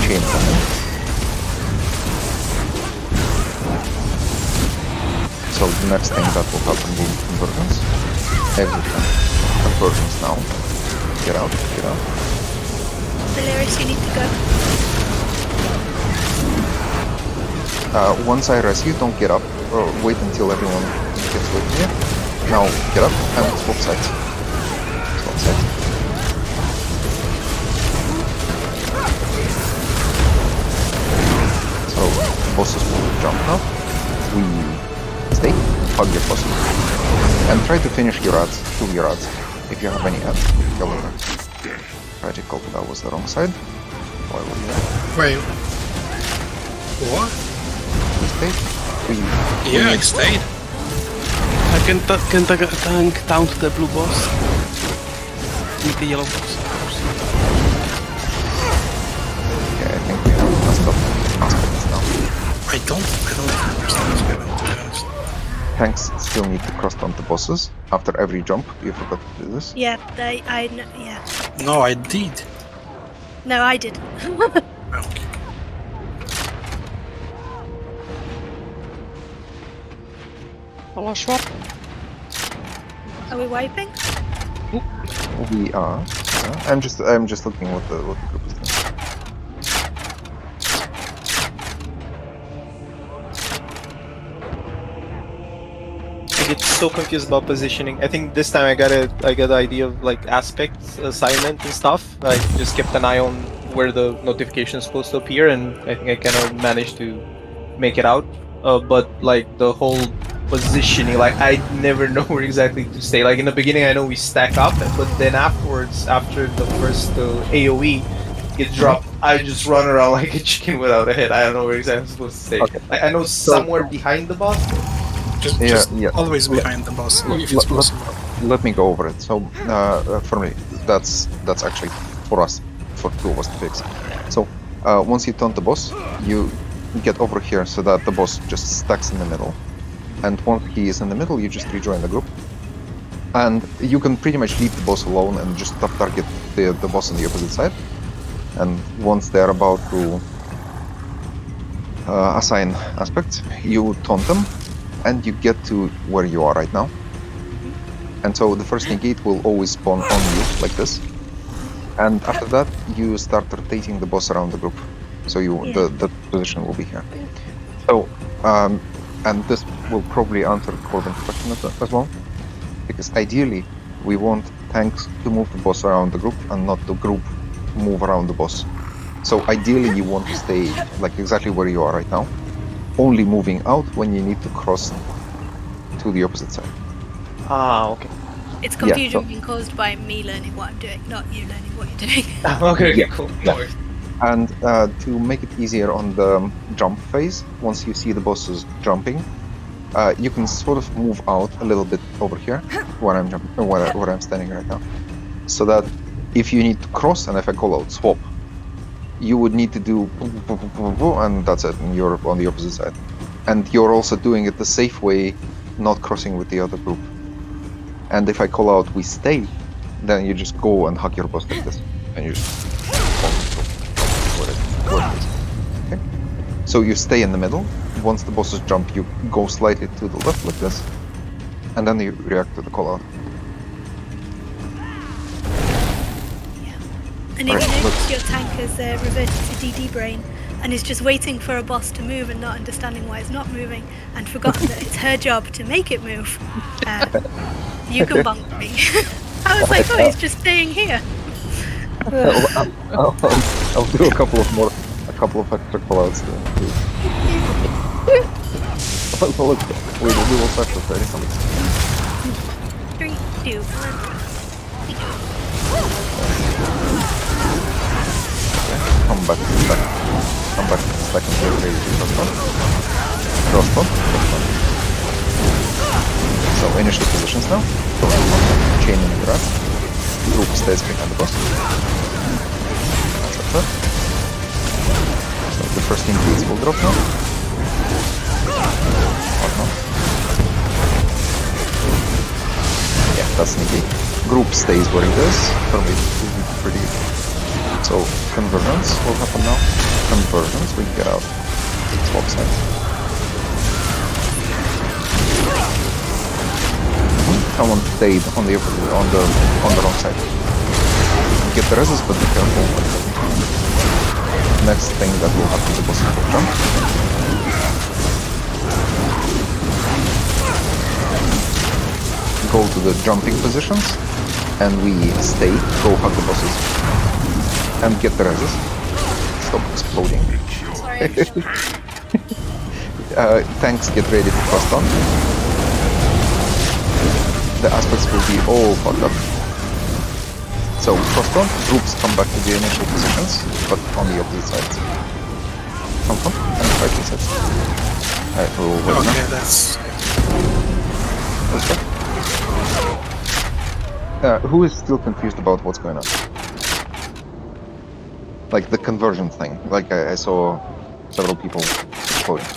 Chain coming. So the next thing that will happen will be convergence. Everything. Convergence now. Get out, get out. Valeris, you need to go. Once I res you, don't get up. Wait until everyone gets with you. Now get up and swap sides. Swap sides. So bosses will jump now. We stay, hug your bosses. And try to finish your ads, kill your ads. If you have any ads, kill them. Radical, that was the wrong side. Why were you there? Wait. What? We stayed. Yeah, I stayed. I can tank down to the blue boss. With the yellow boss. Yeah, I think we have messed up aspects now. I don't understand what's going on, to be honest. Tanks still need to cross down the bosses. After every jump, you forgot to do this. Yeah, yeah. No, I did. No, I did. Okay. Hello, swap. Are we wiping? We are. I'm just looking what the group is doing. I get so confused about positioning. I think this time I got the idea of like aspect assignment and stuff. I just kept an eye on where the notification is supposed to appear, and I think I kind of managed to make it out. But like the whole positioning, like I never know where exactly to stay. Like in the beginning, I know we stack up, but then afterwards, after the first AOE gets dropped, I just run around like a chicken without a head. I don't know where exactly I'm supposed to stay. Okay. Like, I know somewhere behind the boss. Just always behind the boss, if it's possible. Let me go over it. So, for me, that's actually for us, for two of us to fix. So, once you taunt the boss, you get over here so that the boss just stacks in the middle. And once he is in the middle, you just rejoin the group. And you can pretty much leave the boss alone and just target the boss on the opposite side. And once they're about to assign aspects, you taunt them, and you get to where you are right now. And so the first negate will always spawn on you, like this. And after that, you start rotating the boss around the group. So the position will be here. So, and this will probably answer Corbin's question as well. Because ideally, we want tanks to move the boss around the group and not the group move around the boss. So ideally, you want to stay like exactly where you are right now, only moving out when you need to cross to the opposite side. Ah, okay. It's Yeah, confusion so- being caused by me learning what I'm doing, not you learning what you're doing. Okay, Yeah, cool. yeah. No worries. And to make it easier on the jump phase, once you see the bosses jumping, you can sort of move out a little bit over here, where I'm jumping, where I'm standing right now, so that if you need to cross, and if I call out swap, you would need to do, and that's it, and you're on the opposite side. And you're also doing it the safe way, not crossing with the other group. And if I call out we stay, then you just go and hug your boss like this, and you just where it is. Okay. So you stay in the middle. Once the bosses jump, you go slightly to the left like this, and then you react to the call out. And if Alright, you look. notice your tank has reverted to DD brain and is just waiting for a boss to move and not understanding why it's not moving and forgotten that it's her job to make it move, you can bonk me. I was like, oh, he's just staying here. I'll do a couple of extra callouts. Look, we will start with 30 seconds. 3, 2, 1. Come back to the second here, ready to cross one. So initial positions now. Chain in the grass. Group stays behind the boss. That's it. So the first team beats will drop now. Or not. Yeah, that's sneaky. Group stays where it is. For me, it will be pretty. So convergence will happen now. Convergence, we get out. Swap sides. Someone stayed on the wrong side. Get the resist, but be careful. Next thing that will happen to boss will jump. Go to the jumping positions, and we stay. Go hug the bosses, and get the resist. Stop exploding. Sorry. Tanks get ready to cross down. The aspects will be all fucked up. So cross down, groups come back to the initial positions, but on the opposite sides. Come, and fight these sides. Alright, we'll wait Okay, now. that's Who is still confused about what's going on? Like the conversion thing. Like I saw several people exploding.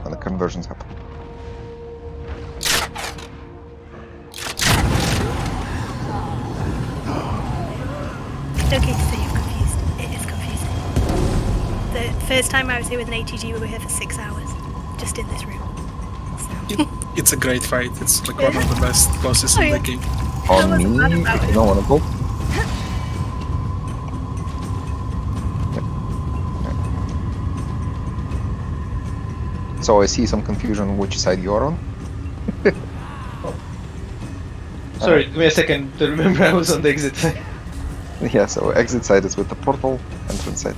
And the conversions happen. It's okay to say you're confused. It is confusing. The first time I was here with an ATG, we were here for 6 hours, just in this room. So. it's a great fight. It's like one of the best bosses in the game. On wasn't me, mad about if it. you don't want to go. So I see some confusion which side you are on. Sorry, give me a second to remember I was on the exit side. Yeah, so exit side is with the portal, entrance side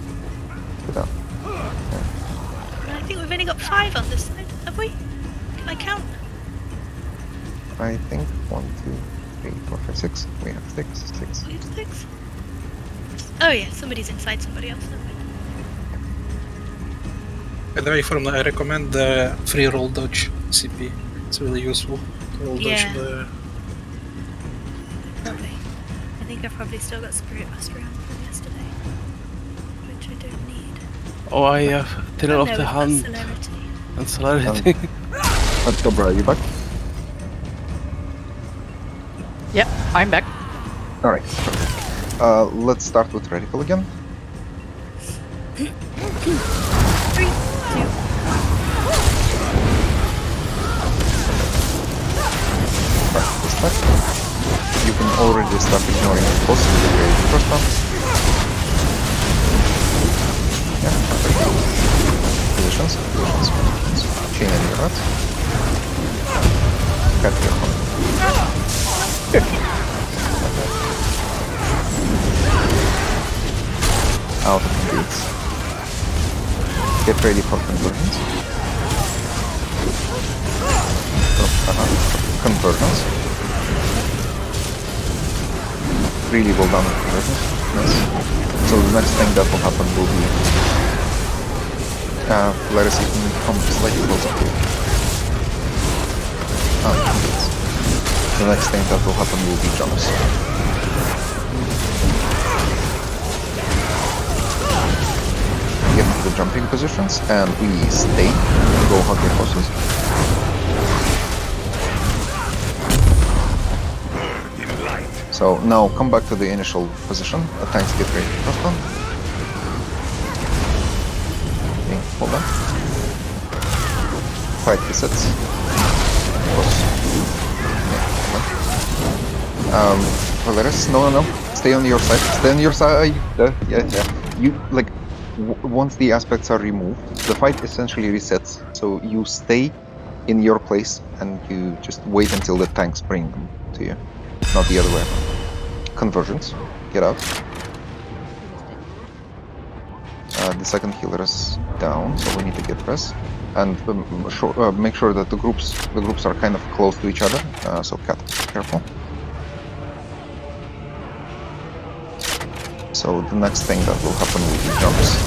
without. I think we've only got 5 on this side, have we? Can I count? I think 1, 2, 3, 4, 5, 6. We have 6. 6? Oh yeah, somebody's inside somebody else. By the way, I recommend the free roll dodge CP. It's really useful. Roll dodge Yeah. the. Probably. I think I've probably still got Spirit Master around from yesterday, which I don't need. Oh, I did it Oh, off no, the we've got hand Celerity. and celerity. Let's go, bro. Are you back? Yep, I'm back. Alright. Let's start with reticle again. 3, 2. Right, this time. You can already start ignoring the boss with the way the first one. Yeah, perfect. Positions. Chain in your rats. Cut your hand. Out of the gates. Get ready for conversions. Conversions. Really well done. Nice. So the next thing that will happen will be... let us even come slightly closer. The next thing that will happen will be jumps. Get into the jumping positions, and we stay and go hug your bosses. So now come back to the initial position. The tanks get ready to cross down. Okay, hold on. Fight resets. Valeris, no. Stay on your side. Stay on your side. Yeah. You, like, once the aspects are removed, the fight essentially resets. So you stay in your place and you just wait until the tanks bring them to you. Not the other way. Conversions. Get out. The second healer is down, so we need to get res. And make sure that the groups are kind of close to each other. So Cat, careful. So the next thing that will happen will be jumps.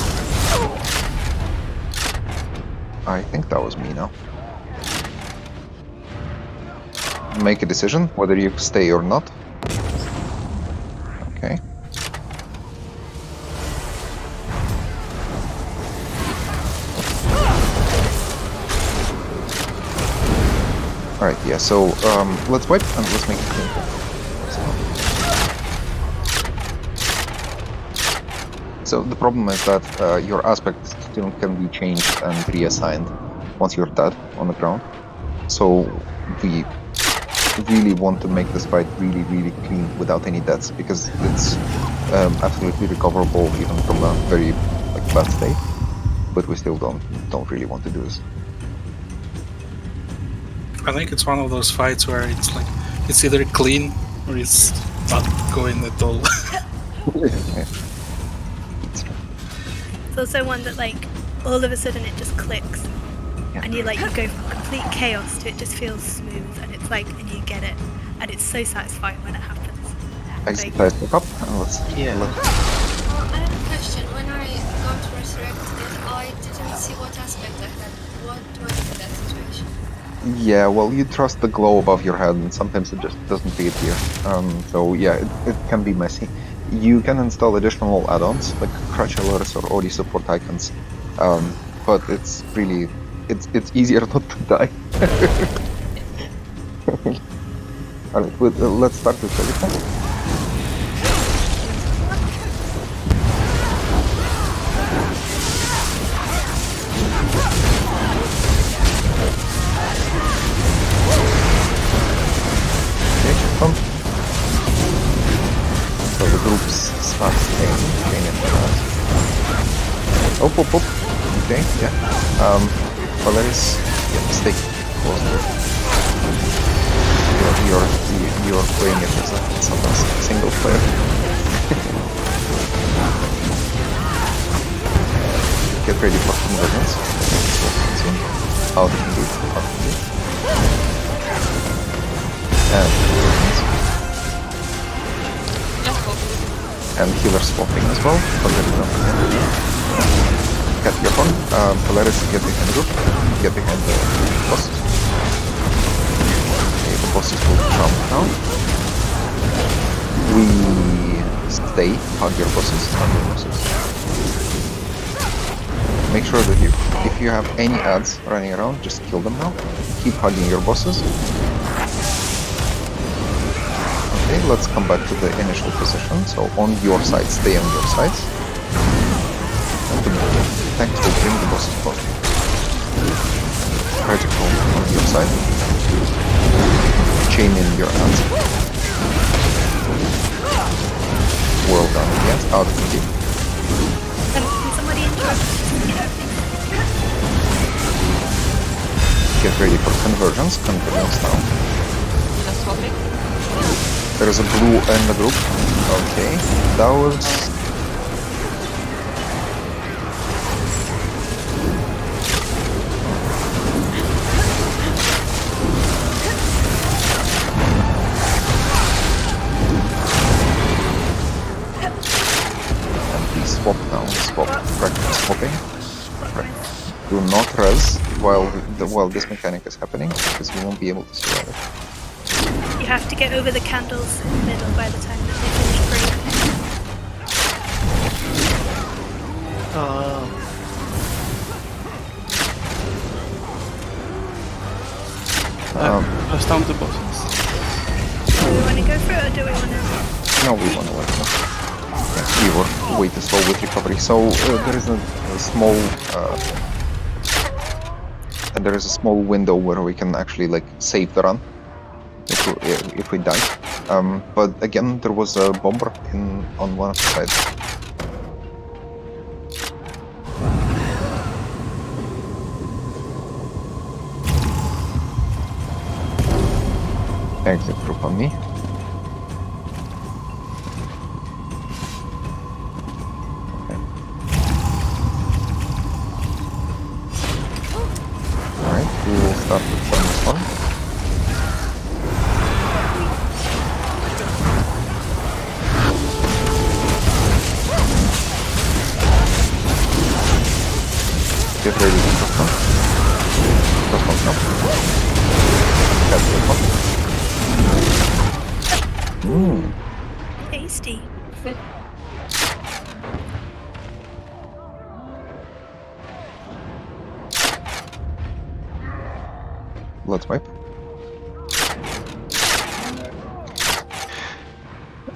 I think that was me now. Make a decision whether you stay or not. Okay. Alright, yeah, so let's wipe and let's make it clean. So the problem is that your aspect still can be changed and reassigned once you're dead on the ground. So we really want to make this fight really clean without any deaths, because it's absolutely recoverable even from a very bad state. But we still don't really want to do this. I think it's one of those fights where it's like it's either clean or it's not going at all. Yeah. It's also one that, like, all of a sudden it just clicks. Yeah. And you go from complete chaos to it just feels smooth, and it's like, and you get it. And it's so satisfying when it happens. Exit back up and let's... Yeah. I have a question. When I got resurrected, I didn't see what aspect I had. What was in that situation? Yeah, well, you trust the glow above your head, and sometimes it just doesn't reappear. So yeah, it can be messy. You can install additional add-ons like crutch alerts or OD support icons, but it's really it's easier not to die. Alright, let's start with Felipe. So the groups start staying Oh. Okay, yeah. Valeris, yeah, stay close. You're playing it as a sometimes single player. Get ready for convergence. How they can do it. And convergence. And healer swapping as well. Get your phone. Polaris, get behind the group. Get behind the boss. Okay, the bosses will jump now. We stay. Hug your bosses. Make sure that if you have any ads running around, just kill them now. Keep hugging your bosses. Okay, let's come back to the initial position. So on your side, stay on your sides. And the tanks will bring the bosses close. Try to come on your side. Chain in your hands. Whirl down again, out of the deep. Can somebody interrupt? Get ready for convergence. Convergence now. Just swapping. There is a blue in the group. Okay, that was... swap now. Swap. Practice swapping. Right. Do not res while this mechanic is happening, because you won't be able to survive it. You have to get over the candles in the middle by the time that they finish breaking. Press down the bosses. Do we want to go for it or do we want to? No, we want to let go. Yeah, we were way too slow with recovery. So there is a small there is a small window where we can actually like save the run if we die. But again, there was a bomber on one of the sides. Exit group on me. Okay. Alright, we will start with this one. Get ready to cross one. Cross one now. Catch this one. Tasty. Let's wipe.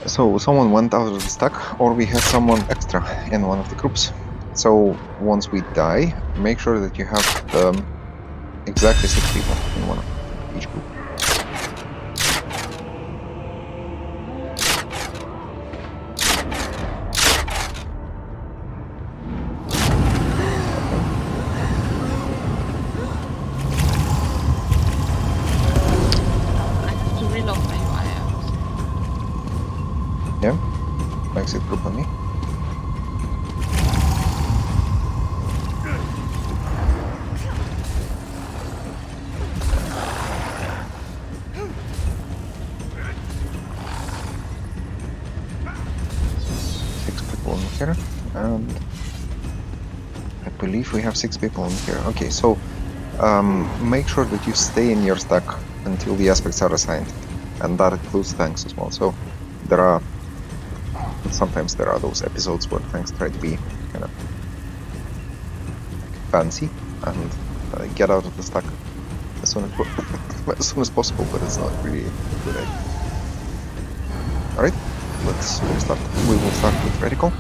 So someone went out of the stack, or we had someone extra in one of the groups. So once we die, make sure that you have exactly 6 people in one of each group. Yeah, exit group on me. Here, and I believe we have 6 people in here. Okay, so make sure that you stay in your stack until the aspects are assigned, and that includes tanks as well. So sometimes there are those episodes where tanks try to be kind of fancy and get out of the stack as soon as possible, but it's not really a good idea. Alright, we'll start. We will start with reticle.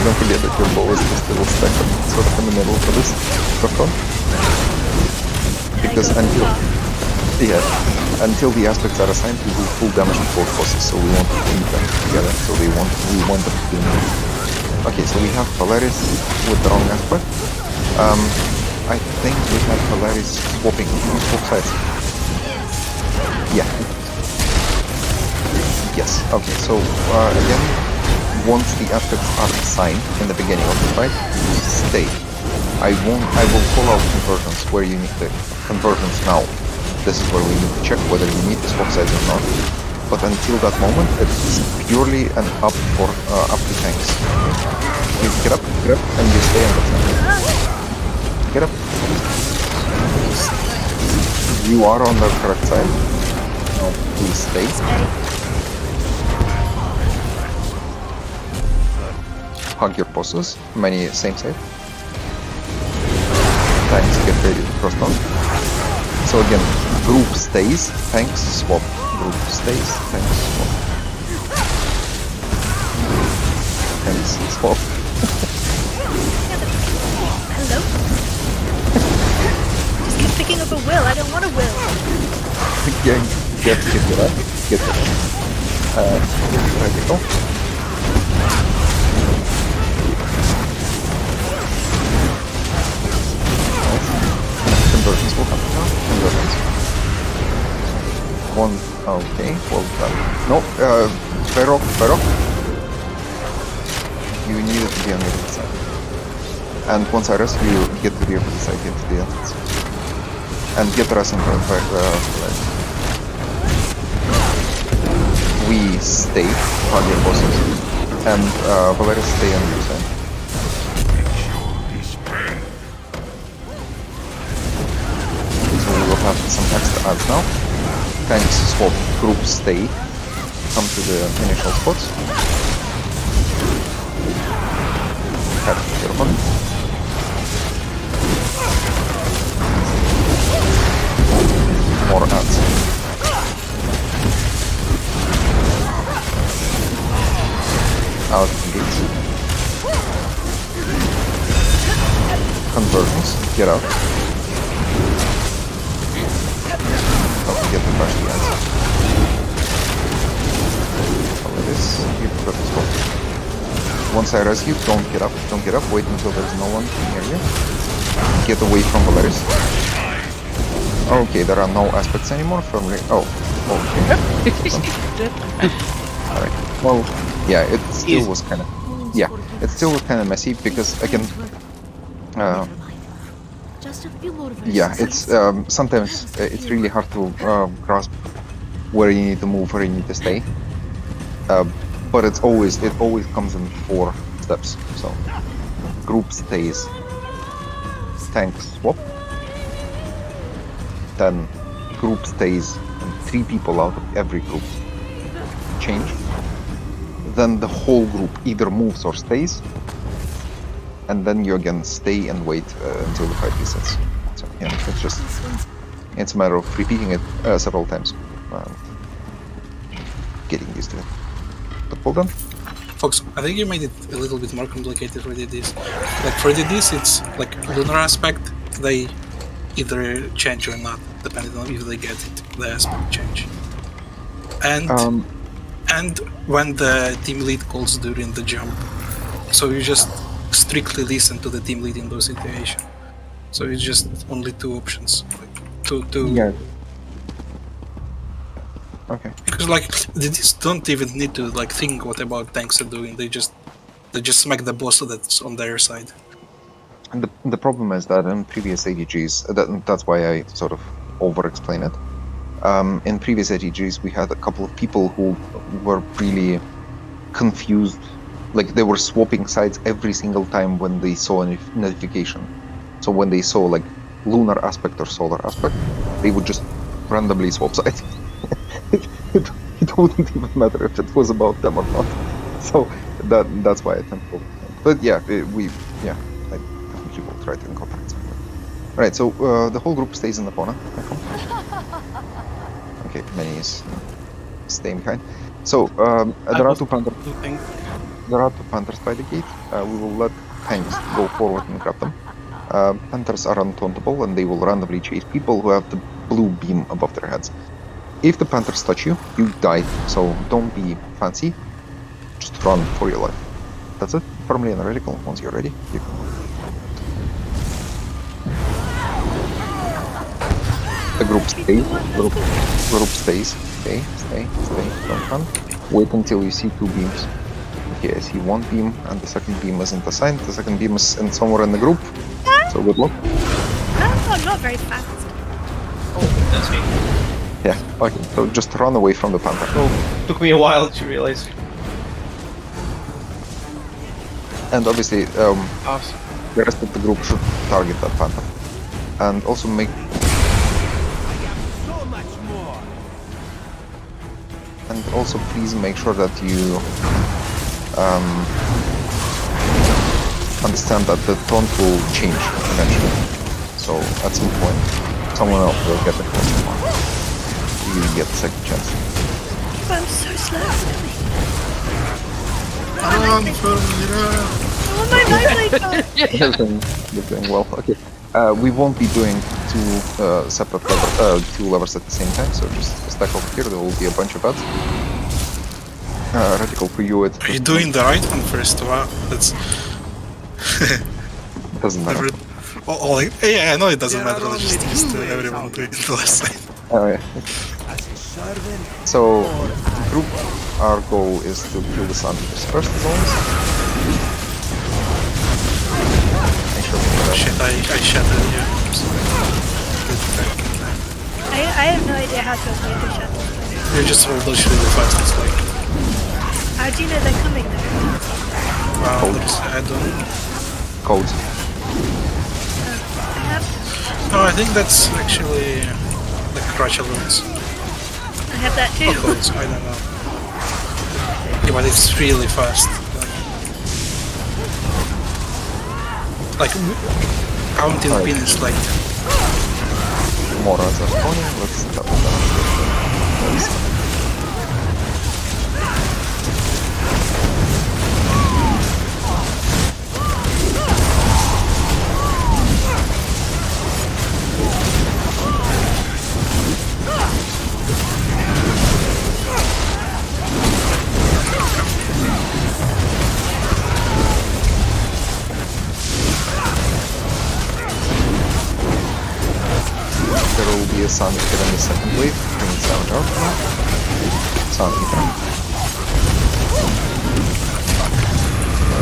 Don't forget that your bow is still stacked sort of in the middle for this rockon. Because until the aspects are assigned, we do full damage to both bosses, so we want to keep them together. So we want them to be moved. Okay, so we have Polaris with the wrong aspect. I think we have Polaris swapping both sides. Yeah. Yes. Okay. So again, once the aspects are assigned in the beginning of the fight, stay. I will call out conversions where you need the conversions now. This is where we need to check whether you need the swap sides or not. But until that moment, it's purely an up to tanks. You get up, and you stay on the side. Get up. You are on the correct side. Now, please stay. Hug your bosses. Many same side. Tanks get ready to cross down. So again, group stays, tanks swap. Group stays, tanks swap. Tanks swap. Hello? Just keep picking up a will. I don't want a will. Get it up. Get it up. Reticle. Conversions will happen now. Conversions. One. Okay, well done. No, Ferroc. You needed to be on the other side. And once I rescue you, get to the other side, get to the entrance. and get the rest in front. We stay, target bosses, and Valeris stay on your side. So we will have some extra adds now. Tanks swap, groups stay, come to the initial spots. Have your opponent. More adds. Out of the gates. Conversions, get out. Don't forget to crush the ants. Follow this, you got this one. Once I rescue, don't get up, wait until there's no one near you. Get away from Valeris. Okay, there are no aspects anymore from okay. Alright, well, yeah, it still was kind of, messy because again, Just a few more yeah, it's sometimes it's really hard to grasp where you need to move, where you need to stay. But it always comes in 4 steps. So group stays, tank swap, then group stays, and 3 people out of every group change. Then the whole group either moves or stays, and then you again stay and wait until the fight resets. So yeah, it's a matter of repeating it several times, getting used to it. But well done. Fox, I think you made it a little bit more complicated for DDs. Like for DDs, it's like lunar aspect, they either change or not, depending on if they get it, the aspect change. And when the team lead calls during the jump, so you just strictly listen to the team lead in those situations. So it's just only 2 options, like two. Yeah. Okay. Because like they just don't even need to like think what about tanks are doing. They just smack the boss that's on their side. And the problem is that in previous ATGs, that's why I sort of over-explain it. In previous ATGs, we had a couple of people who were really confused. Like they were swapping sides every single time when they saw a notification. So when they saw like lunar aspect or solar aspect, they would just randomly swap sides. It wouldn't even matter if it was about them or not. So that's why I tend to. But yeah, I definitely will try to incorporate something. Right, so the whole group stays in the corner. Okay, many is staying behind. So there are 2 panthers. There are 2 panthers by the gate. We will let tanks go forward and grab them. Panthers are untauntable and they will randomly chase people who have the blue beam above their heads. If the panthers touch you, you die, so don't be fancy. Just run for your life. That's it. Firmly in a reticle. Once you're ready, you can move. The group stays. Group stays. Stay. Don't run. Wait until you see 2 beams. Okay, I see 1 beam, and the second beam isn't assigned. The second beam is somewhere in the group. So good luck. Oh, not very fast. Oh, that's me. Yeah, okay, so just run away from the panther. Oh, took me a while to realize. And obviously, the rest of the group should target that panther. And also make... And also please make sure that you understand that the taunt will change eventually. So at some point, someone else will get the first one. You get the second chance. I'm so slow. Run for me, run! Oh, my life You're doing well. Okay. We won't be doing 2 separate levers, 2 levers at the same time, so just stack over here, there will be a bunch of ads. Reticle for you, Are you doing the right one first? Wow, that's... doesn't matter. Yeah, I know it doesn't matter, I'm just used to everyone doing it the last time. Oh yeah. So, group, our goal is to kill the sun first as always. Shit, I shattered you. how to avoid the shadows. You just roll dodge really fast, it's like... How do you know they're coming though? There's add-on. Codes. I have, No, I think that's actually the crutch alerts. I have that too. Or codes, I don't know. Yeah, but it's really fast. Like counting pin is like... More as a spawning. Let's double down. There will be a Sun Eater in the second wave, bringing Savage out now. Sun Eater.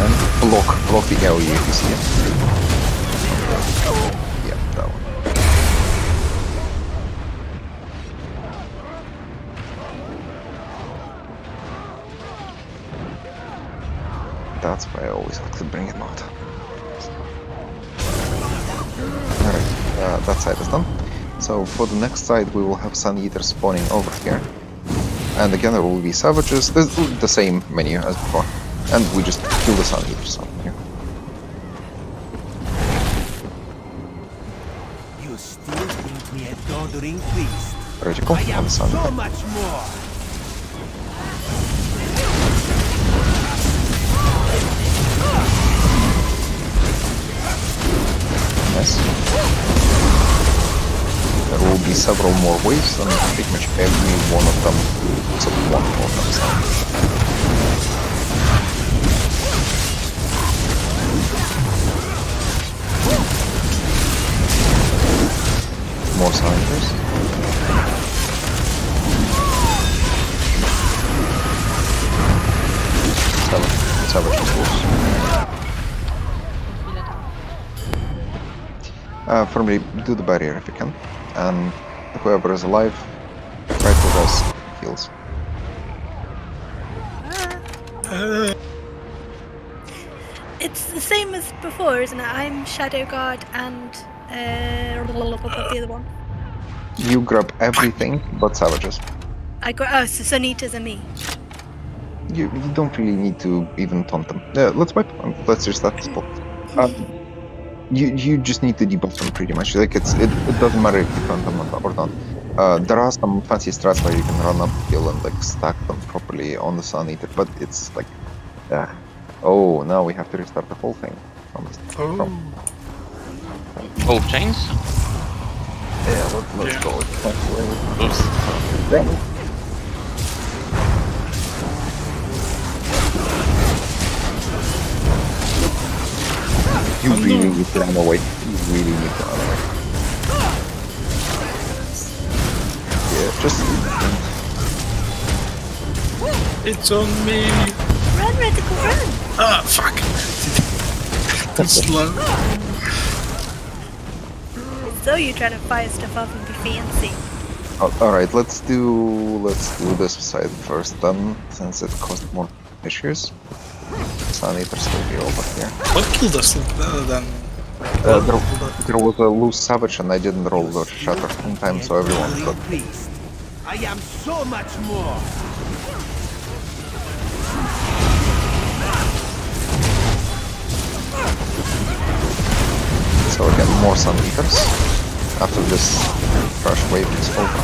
And block the area if you see it. Yeah, that one. That's why I always like to bring him out. Alright, that side is done. So for the next side we will have Sun Eater spawning over here. And again there will be Savages, the same menu as before. And we just kill the Sun Eaters out here. You still think me a doddering priest? Reticle I on am the Sun so Eater. much more. Nice. There will be several more waves and pretty much every one of them, except one of them sound. More Savages. Savages wolves. For me, do the barrier if you can. And whoever is alive, try to rest heals. It's the same as before, isn't it? I'm Shadow Guard and the other one. You grab everything but Savages. So Sun Eaters are me. You don't really need to even taunt them. Yeah, let's wipe. Let's restart the spot. You just need to debuff them pretty much. Like it doesn't matter if you taunt them or not. There are some fancy strats where you can run up the hill and like stack them properly on the Sun Eater, but it's like, oh, now we have to restart the whole thing. Both chains? Yeah, let's go. Oops. You really need to run away. You really need to run away. Yeah, just... It's on me! Run, Reticle, run! Ah, fuck! Too slow. So you're trying to fire stuff up and be fancy. Alright, let's do this side first then, since it costs more issues. Sun Eaters will be over here. What killed us then? There was a loose Savage and I didn't roll the shatter in time, so everyone got... Priest. I am so much more. So again, more Sun Eaters after this crash wave is over.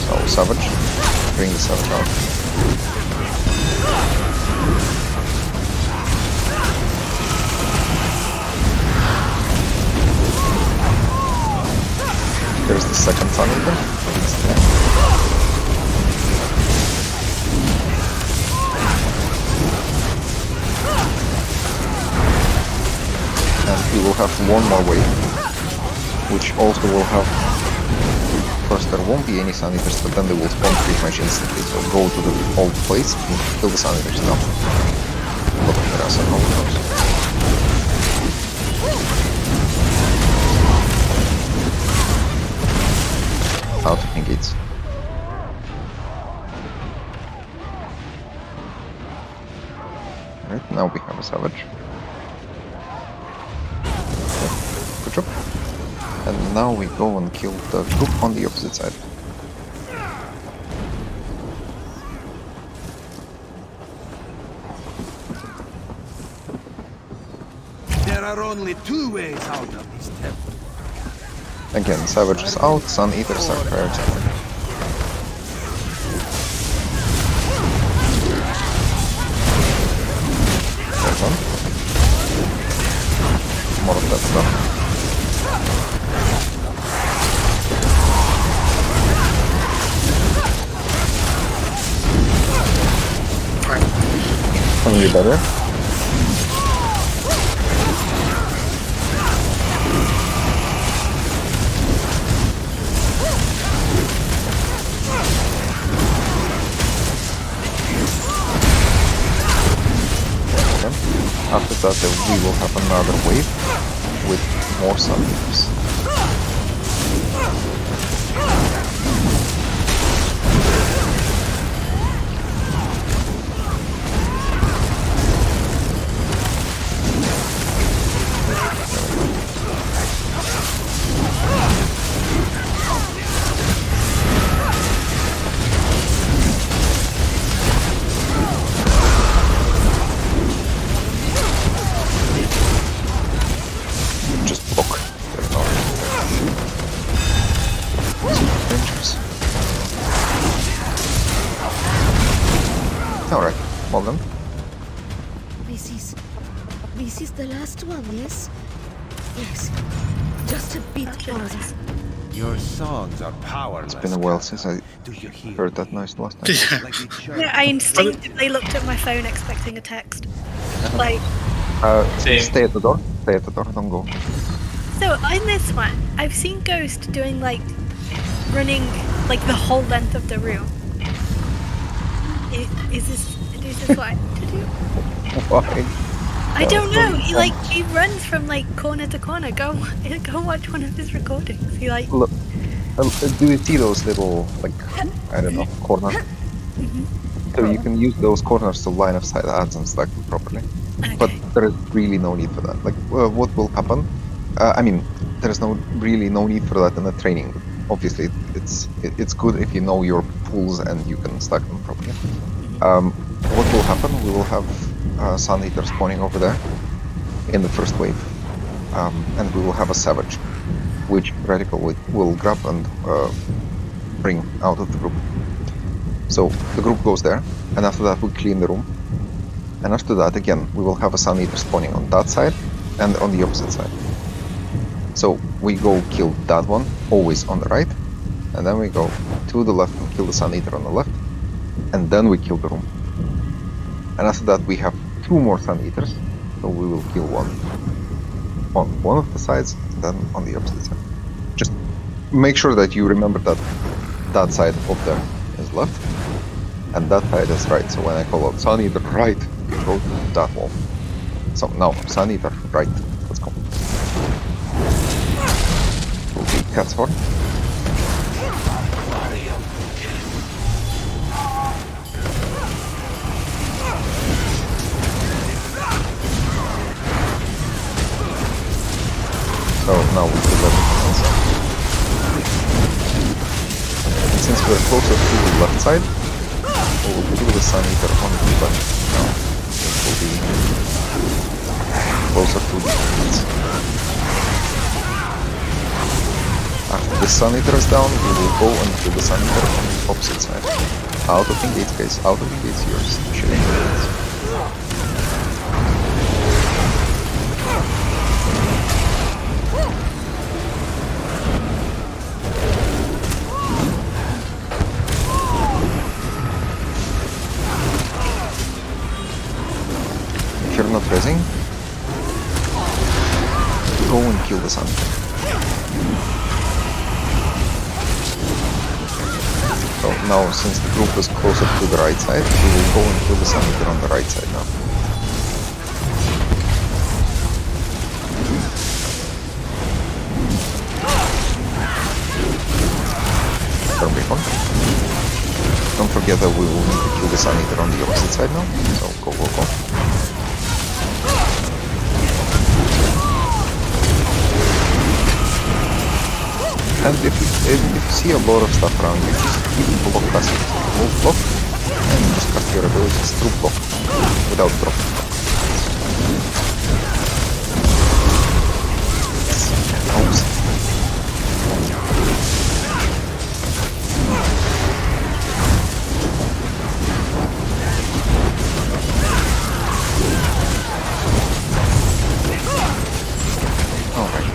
So, Savage, bring the Savage out. There's the second Sun Eater. And we will have one more wave, which also will have first there won't be any Sun Eaters, but then they will spawn pretty much instantly. So go to the old place and kill the Sun Eaters now. A lot of Miras and all of those. Out of gates. Alright, now we have a Savage. Good job. And now we go and kill the group on the opposite side. There are only 2 ways out of this temple. Again, Savage is out, Sun Eaters are prioritized. There's one. More of that stuff. Only better. After that, we will have another wave with more Sun Eaters. Alright, well done. This is the last one, yes? Yes. Just a bit farther. Your songs are powerless. It's been a while since I Do you hear heard that me? noise last time. Like a church. Yeah, I instinctively looked at my phone expecting a text. Like, Same. Stay at the door, don't go. so on this one, I've seen Ghost doing like running like the whole length of the room. Is this what I need to do? Why? I don't know. He runs from like corner to corner. Go watch one of his recordings. He like Look, do you see those little, like, I don't know, corners? So you can use those corners to line of sight ads and stack them properly. But there is really no need for that. Like, what will happen? I mean, there is really no need for that in the training. Obviously, it's good if you know your pools and you can stack them properly. What will happen? We will have Sun Eater spawning over there in the first wave, and we will have a Savage, which Radical will grab and bring out of the group. So the group goes there, and after that we clean the room. And after that, again, we will have a Sun Eater spawning on that side and on the opposite side. So we go kill that one, always on the right, and then we go to the left and kill the Sun Eater on the left, and then we kill the room. And after that we have 2 more Sun Eaters, so we will kill one on one of the sides, and then on the opposite side. Just make sure that you remember that that side up there is left, and that side is right. So when I call out Sun Eater right, you go to that wall. So now, Sun Eater right, let's go. Will be Cat's Horn. So now we kill everything else. And since we're closer to the left side, we will kill the Sun Eater on the left. Now it will be closer to the left. After the Sun Eater is down, we will go and kill the Sun Eater on the opposite side. Out of engage, guys. Out of engage, yours. Shooting engage. If you're not resing, go and kill the Sun Eater. now, since the group is closer to the right side, we will go into the sun eater on the right side now. Turn back on. Don't forget that we will need to kill the sun eater on the opposite side now, so go, go, go. And if you see a lot of stuff around you, just keep block casting. Move block, and just cast your abilities through block, without dropping block. Oops. Alright.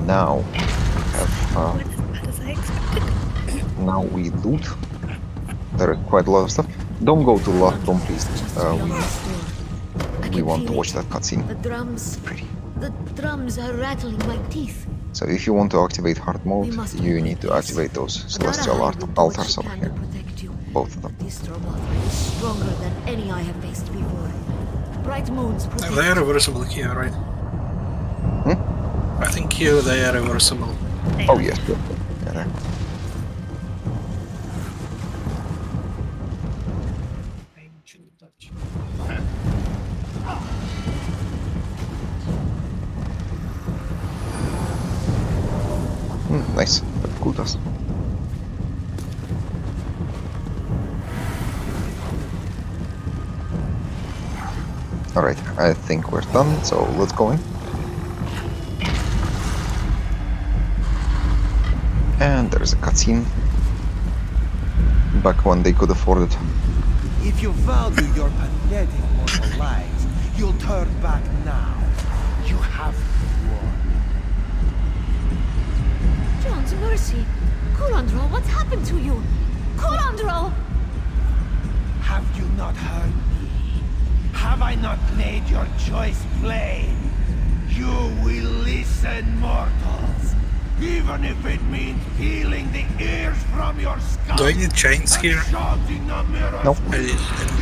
Now As I expected. now we loot. There is quite a lot of stuff. Don't go to the last room, please. We want to watch that cutscene. The drums. Pretty. The drums are rattling my teeth. So if you want to activate hard mode, you need to activate those celestial altars over here. Both of them. This Stromothra is stronger than any I have faced before. Bright moons protect. They are reversible here, right? I think here they are reversible. Oh yes, good. Yeah, there. Nice. Kutas. Alright, I think we're done, so let's go in. And there's a cutscene. Back when they could afford it. If you value your pathetic mortal lives, you'll turn back now. You have won. John's mercy. Kurandro, what's happened to you? Kurandro! Have you not heard me? Have I not made your choice plain? You will listen, mortals. Even if it means peeling the ears from your skull. Do I need chains here? Nope. I don't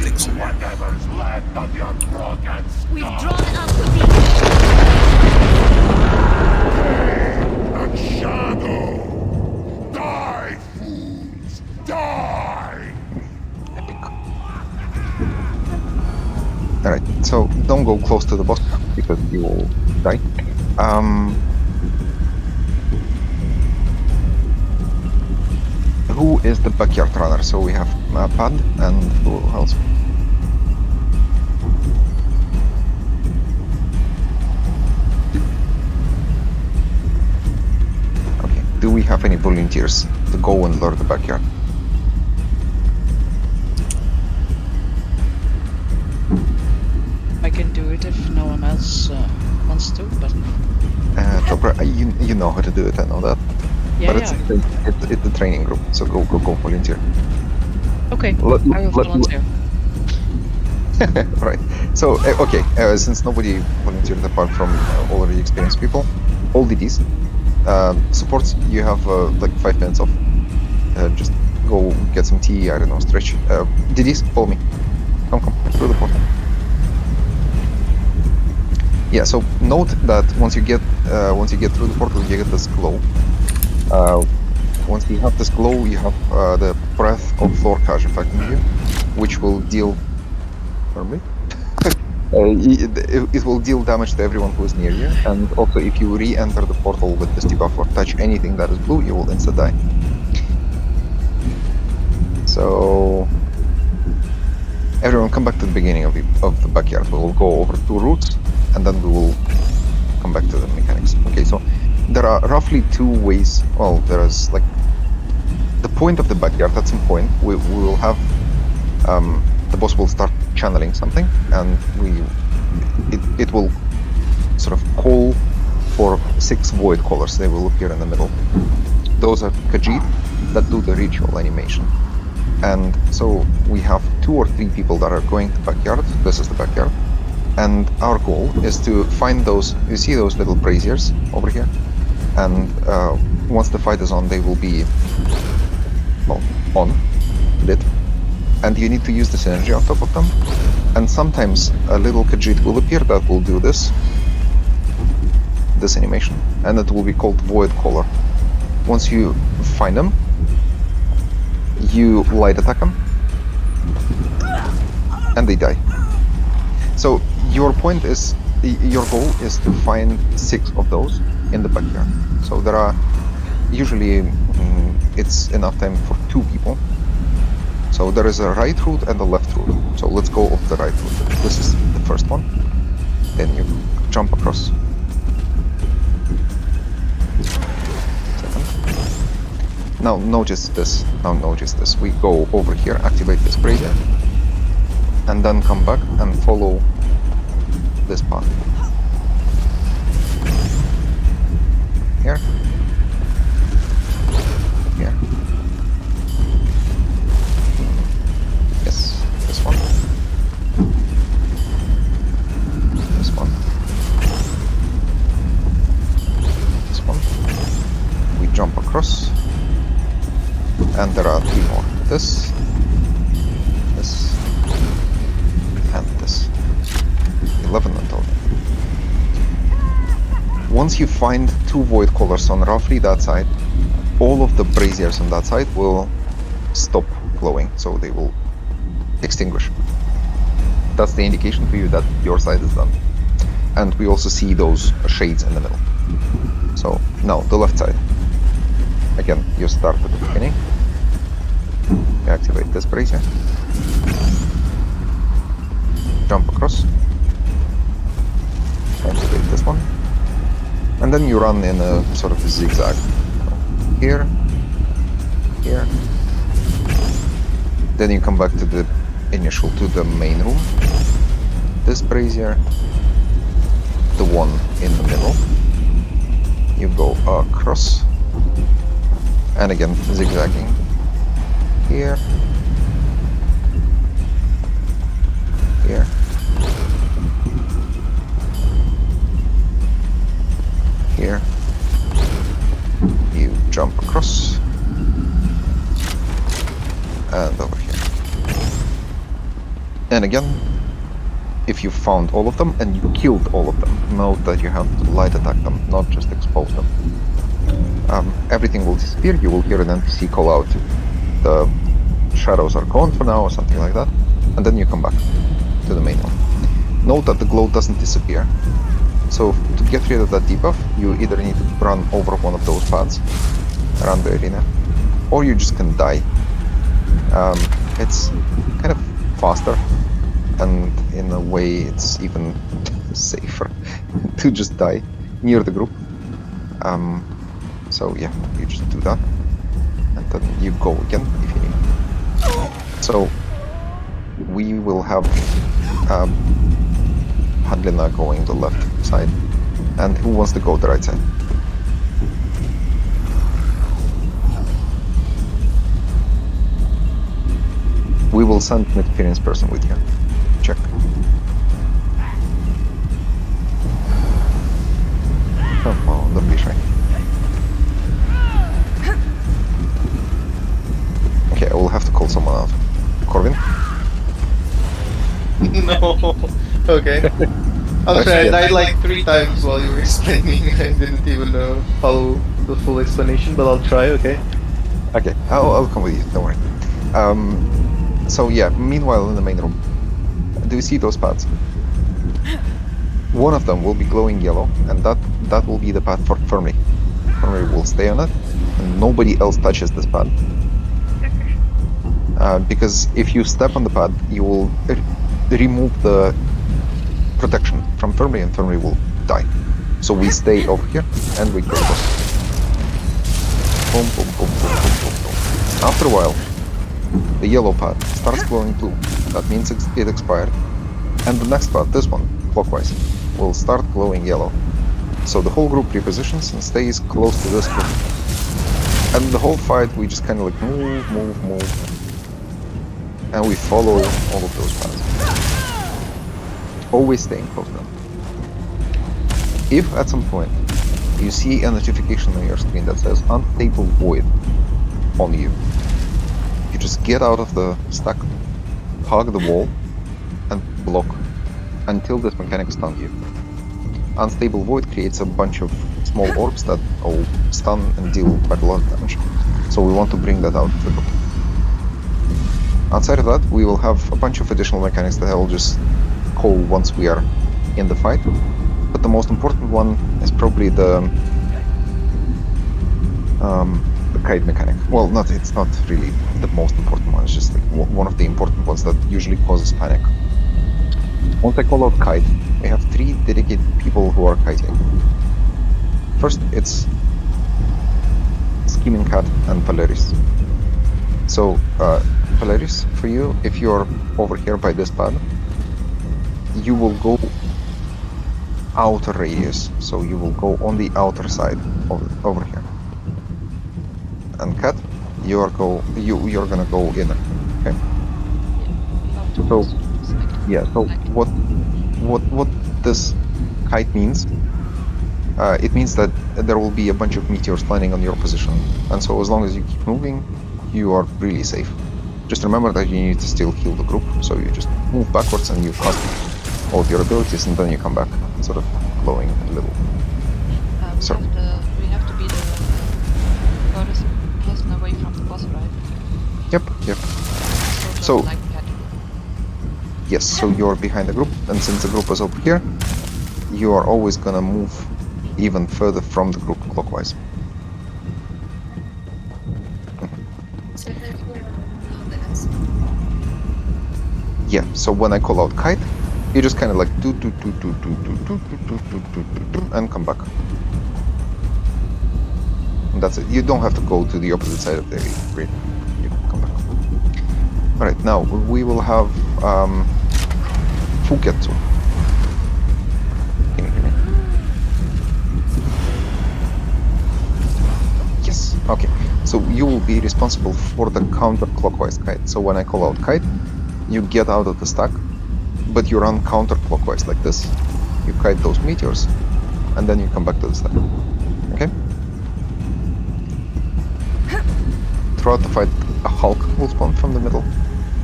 think so. Whatever's left of your broken skull. We've drawn out the beat. And shadow! Die, fools! Die! Alright, so don't go close to the boss because you will die. Who is the backyard runner? So we have Pad and who else? Okay, do we have any volunteers to go and lure the backyard? I can do it if no one else wants to, but Topra, you know how to do it, I know that. yeah, But yeah. it's a training group, so go volunteer. Okay, Let- I will let- volunteer. Right. So okay, since nobody volunteered apart from already experienced people, all DDs, supports, you have like 5 minutes off. Just go get some tea, I don't know, stretch. DDs, follow me. Come through the portal. Yeah. So note that once you get through the portal, you get this glow. Once you have this glow, you have the breath of Thorkaj affecting you, which will deal. Pardon me? It will deal damage to everyone who is near you, and also if you re-enter the portal with this debuff or touch anything that is blue, you will insta die. So everyone, come back to the beginning of the backyard. We will go over 2 routes, and then we will come back to the mechanics. Okay, so there are roughly 2 ways. Well, there is like the point of the backyard. At some point, we will have the boss will start channeling something, and it will sort of call for 6 void callers. They will appear in the middle. Those are Khajiit that do the ritual animation. And so we have 2 or 3 people that are going to backyard. This is the backyard. And our goal is to find those, you see those little braziers over here? And once the fight is on, they will be, well, on, lit. And you need to use the synergy on top of them. And sometimes a little Khajiit will appear that will do this animation, and it will be called Void Collar. Once you find them, you light attack them, and they die. So your point is, your goal is to find 6 of those in the backyard. So there are usually it's enough time for 2 people. So there is a right route and a left route. So let's go off the right route. This is the first one. Then you jump across. Second. Now notice this. We go over here, activate this brazier, and then come back and follow this path. Here. Here. Yes, this one. This one. This one. We jump across. And there are 3 more. This. This. And this. 11 in total. Once you find 2 void collars on roughly that side, all of the braziers on that side will stop glowing, so they will extinguish. That's the indication for you that your side is done. And we also see those shades in the middle. So now the left side. Again, you start at the beginning. You activate this brazier. Jump across. Activate this one. And then you run in a sort of a zigzag. Here. Here. Then you come back to the to the main room. This brazier, the one in the middle. You go across, and again zigzagging. Here, here, here. You jump across, and over here. And again, if you found all of them and you killed all of them, note that you have to light attack them, not just expose them. Everything will disappear, you will hear an NPC call out, the shadows are gone for now, or something like that, and then you come back to the main one. Note that the glow doesn't disappear, so to get rid of that debuff, you either need to run over one of those paths around the arena, or you just can die. It's kind of faster, and in a way it's even safer to just die near the group. So yeah, you just do that, and then you go again if you need. So we will have Hadlina going the left side, and who wants to go the right side? We will send an experienced person with you. Check. Oh, well, don't be shy. Okay, I will have to call someone out. Corvin? No. Okay. I'll try. I died like 3 times while you were explaining. I didn't even follow the full explanation, but I'll try, okay? Okay, I'll come with you, don't worry. So yeah, meanwhile in the main room, do you see those paths? One of them will be glowing yellow, and that will be the path for Fermi. Fermi will stay on it, and nobody else touches this path. Because if you step on the pad, you will remove the protection from Fermi, and Fermi will die. So we stay over here, and we go across. Boom, boom, boom, boom, boom, boom, boom. After a while, the yellow pad starts glowing blue. That means it expired. And the next pad, this one, clockwise, will start glowing yellow. So the whole group repositions and stays close to this group. And the whole fight, we just kind of like move. And we follow all of those paths. always staying close to them. If at some point you see a notification on your screen that says unstable void on you, you just get out of the stack, hug the wall, and block until this mechanic stuns you. Unstable void creates a bunch of small orbs that all stun and deal quite a lot of damage. So we want to bring that out of the group. Outside of that, we will have a bunch of additional mechanics that I will just call once we are in the fight. But the most important one is probably the kite mechanic. Well, it's not really the most important one, it's just like one of the important ones that usually causes panic. Once I call out kite, we have 3 dedicated people who are kiting. First, it's Scheming Cat and Polaris. So, Polaris, for you, if you're over here by this pad, you will go outer radius, so you will go on the outer side of over here. And Cat, you're gonna go inner. Okay. So yeah. So what this kite means? It means that there will be a bunch of meteors landing on your position, and so as long as you keep moving, you are really safe. Just remember that you need to still heal the group, so you just move backwards and you cast all of your abilities, and then you come back, sort of glowing a little. We have to be the furthest person away from the boss, right? Yep. So like that. yes, so you're behind the group, and since the group is over here, you are always gonna move even further from the group clockwise. So then we're below the S. Yeah, so when I call out kite, you just kind of like do and come back. And that's it. You don't have to go to the opposite side of the grid. You can come back. Alright, now we will have Fuketsu. Can you hear me? Yes. Okay. So you will be responsible for the counterclockwise kite. So when I call out kite, you get out of the stack, but you run counterclockwise like this. You kite those meteors, and then you come back to the stack. Okay? Throughout the fight, a Hulk will spawn from the middle.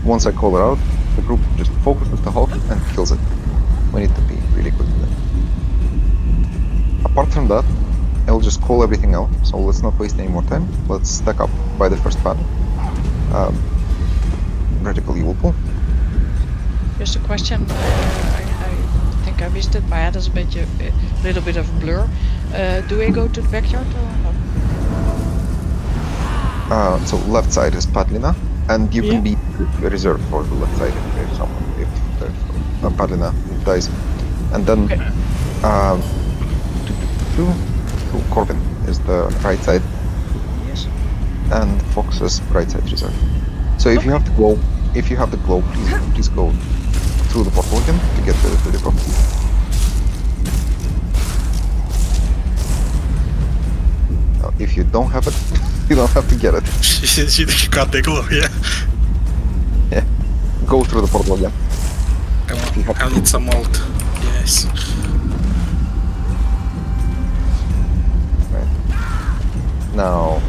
Once I call her out, the group just focuses the Hulk and kills it. We need to be really quick with it. Apart from that, I'll just call everything out, so let's not waste any more time. Let's stack up by the first pad. Radical Evil Pool. Just a question. I think I missed it. My head is a little bit of blur. Do we go to the backyard or not? So left side is Padlina, and you can be reserved for the left side if someone, if Padlina dies. And then Corbin is the right side. Yes. And Fox's right side reserve. So if you have the glow, please go through the portal again to get the depot. If you don't have it, you don't have to get it. You got the glow, yeah. Yeah. Go through the portal again. I need some malt. Yes. Right. Now,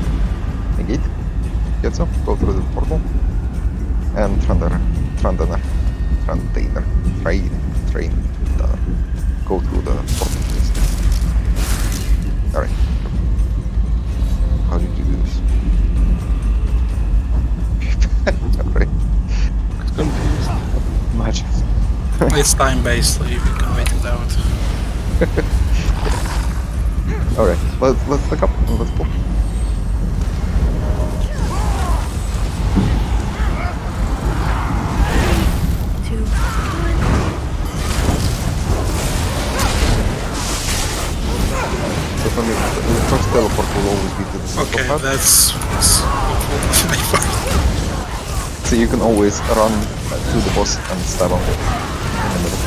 negate. Get some. Go through the portal. And train. Go through the portal, please. Alright. How do you do this? Alright. Magic. It's time-based, so you can wait it out. Alright, let's look up and let's pull. So for me, the first teleport will always be to the central Okay, pad. that's my part. So you can always run to the boss and stab him in the middle.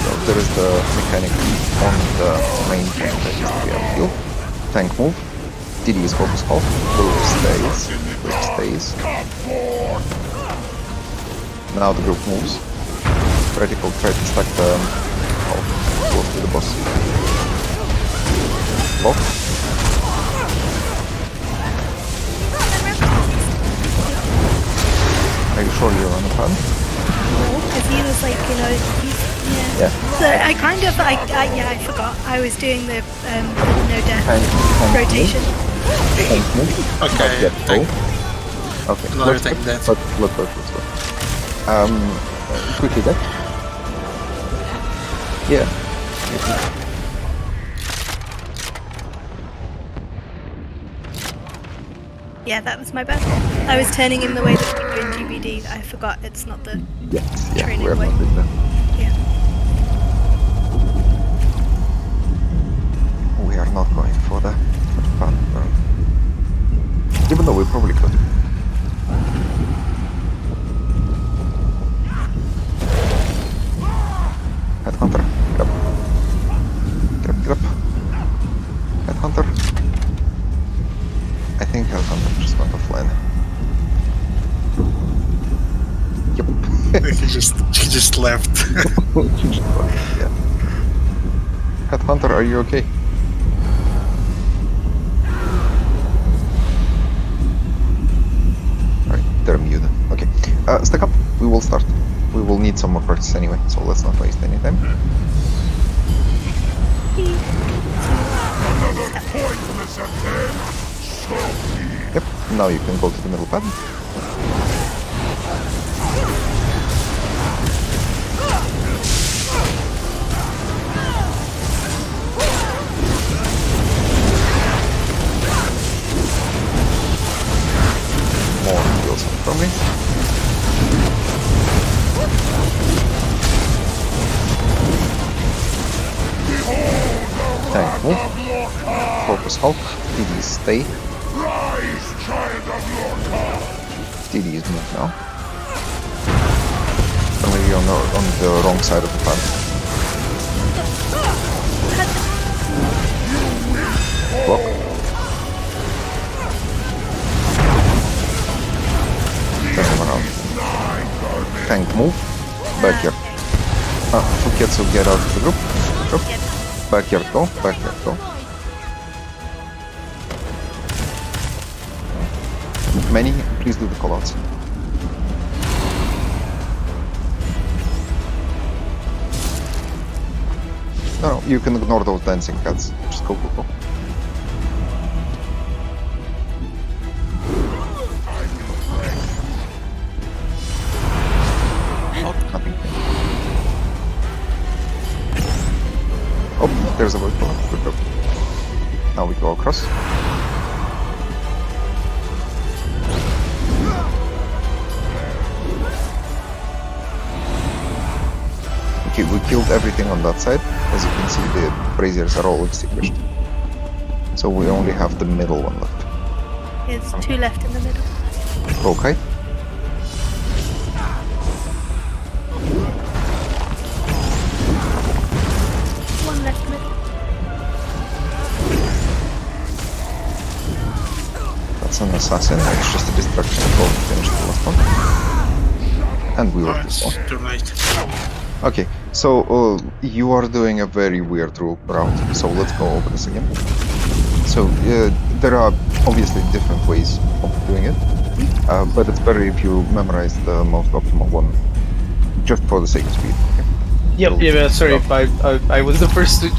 So there is the mechanic on the main tank that needs to be outfield. Tank move. DD is focus half. Blue stays. Now the group moves. Reticle try to stack the close to the boss. Block. Are you sure you're on the pad? Because he was like, you know, yeah. So I kind of, I forgot. I was doing the no death rotation. Okay. Okay. Another thing that. Let's go. Quickly back. Yeah. Yeah, that was my bad. I was turning him the way that we do in GBD. I forgot it's not the training we're way. not doing that. Yeah. We are not going for the fun burn. Even though we probably could. Headhunter, grab. Grab. Headhunter. I think Headhunter just went offline. Yep. he just left. Yeah. Headhunter, are you okay? Alright, they're muted. Okay. Stack up. We will start. We will need some more practice anyway, so let's not waste any time. Yep, now you can go to the middle pad. More heals from me. Tank move. Focus Hulk. TD stay. TD is moved now. Or maybe on the wrong side of the pad. Block. Turn him around. Tank move. Back here. Fuketsu, get out of the group. Backyard go. Many, please do the callouts. No, you can ignore those dancing cats. Just go. Nothing. Oh, there's a void ball. Good job. Now we go across. Okay, we killed everything on that side. As you can see, the braziers are all extinguished. So we only have the middle one left. There's two left in the middle. Okay. One left middle. That's an assassin. It's just a distraction to finish the last one. And we were this one. Too late. Okay, so you are doing a very weird route, so let's go over this again. So there are obviously different ways of doing it, but it's better if you memorize the most optimal one, just for the sake of speed. Okay? Yep, sorry if I was the first to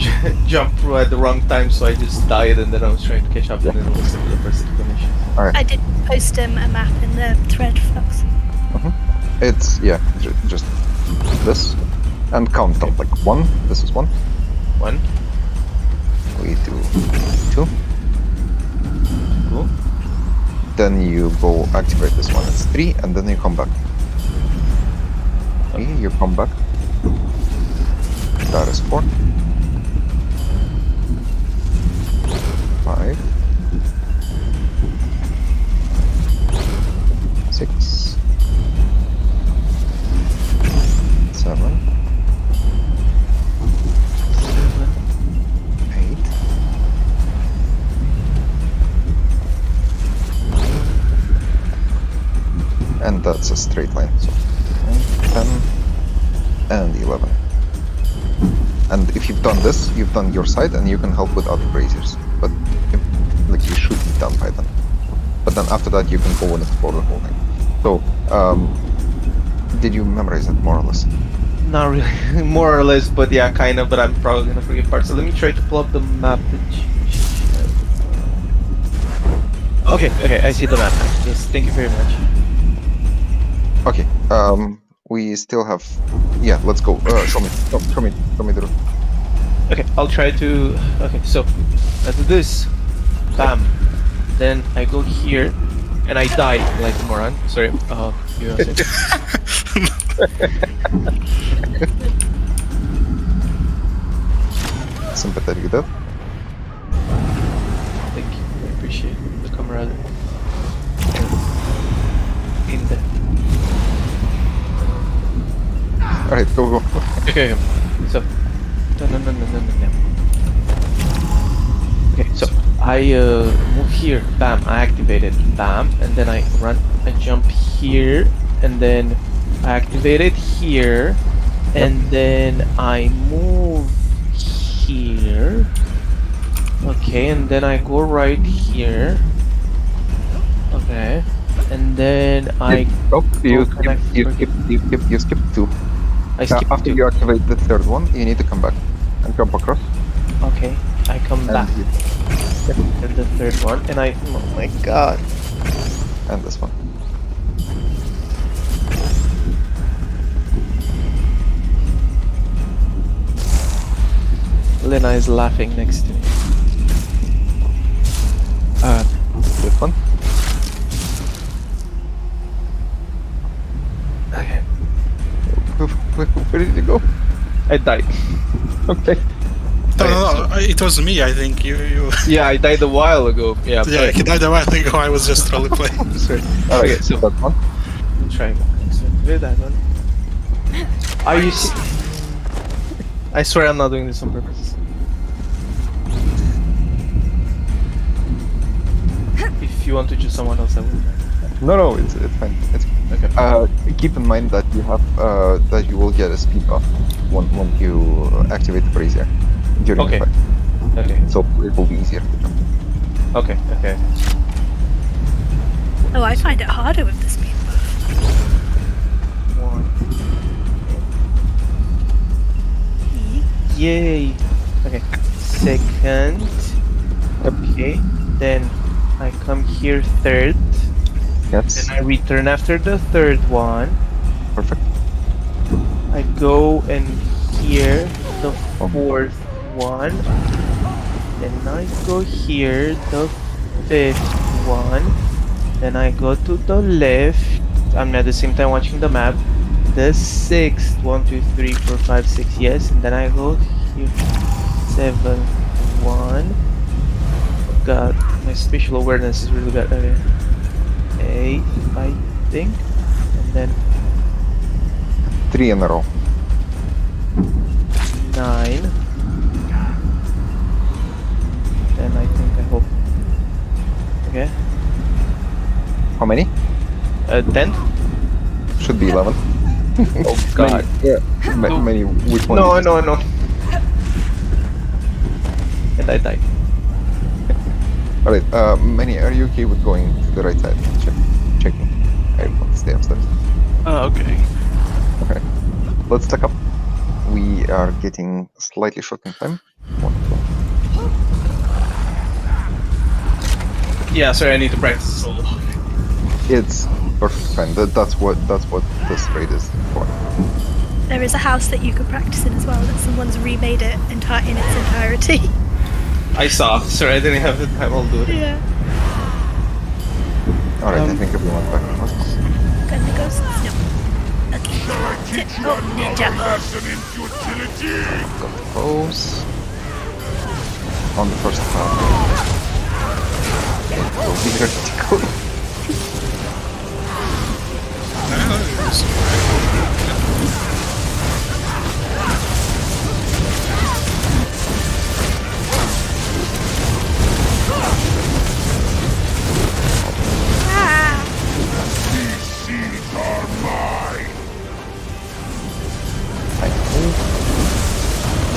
jump through at the wrong time, so I just died and then I was trying to catch up and then I was the first to finish. Alright. I did post a map in the thread, Flux. It's, just this. And count them, like 1, this is 1. 1. We do 2. Cool. Then you go activate this one, it's 3, and then you come back. Okay, you come back. That is 4. 5. 6. 7. 8. 9. And that's a straight line. So 10, and 11. And if you've done this, you've done your side, and you can help with other braziers. But like you should be done by then. But then after that, you can go and explore the whole thing. So, did you memorize it more or less? Not really, more or less, but yeah, kind of. But I'm probably gonna forget parts. So let me try to pull up the map. Okay, I see the map. Yes, thank you very much. Okay. We still have. Yeah, let's go. Show me the route. Okay, I'll try to. Okay, so I do this. Bam. Then I go here, and I die like a moron. Sorry. You know Sympathetic with that. Thank you. I appreciate the camaraderie. In there. Alright, go. Okay. So. No. Okay, so I move here. Bam. I activate it. Bam. And then I run. I jump here, and then I activate it here, and then I move here. Okay, and then I go right here. Okay, and then I you skip 2. I skip after 2. you activate the third one, you need to come back and jump across. Okay, I come back. And the third one, and I. Oh my god. And this one. Lena is laughing next to me. This one. Okay. Where did you go? I died. Okay. No, it was me, I think. You. Yeah, I died a while ago. Yeah, Yeah, he died a while ago. I was just role playing. Sorry. Alright, Okay, so that one. I'm trying. So activate that one. Are you? I swear I'm not doing this on purpose. If you want to choose someone else, I will. No, it's fine. It's okay. Keep in mind that you have that you will get a speed buff once you activate the brazier during the fight. Okay. So it will be easier to jump. Okay. Oh, I find it harder with the speed buff. 1. Yay. Okay. Second. Okay. Then I come here third. Yes. Then I return after the third one. Perfect. I go and here the fourth one. Then I go here the fifth one. Then I go to the left. I'm at the same time watching the map. The sixth 1, 2, 3, 4, 5, 6. Yes, and then I go here. 7th one. Oh God, my spatial awareness is really bad. Okay. 8, I think, and then 3 in a row. 9. Then I think I hope. Okay. How many? 10. Should be 11. Oh God. Many. Which one? No. And I died. Alright, Manny, are you okay with going to the right side? Checking. I want to stay upstairs. Okay. Okay. Let's stack up. We are getting slightly short in time. 1, 2. Yeah, sorry, I need to practice solo. It's perfect fine. That's what this raid is for. There is a house that you could practice in as well, that someone's remade it in its entirety. I saw. Sorry, I didn't have the time. I'll do it. Yeah. Alright, I think everyone's back. Gun the ghosts? No. Okay. Oh, ninja. Pose. On the first part. It will be vertical.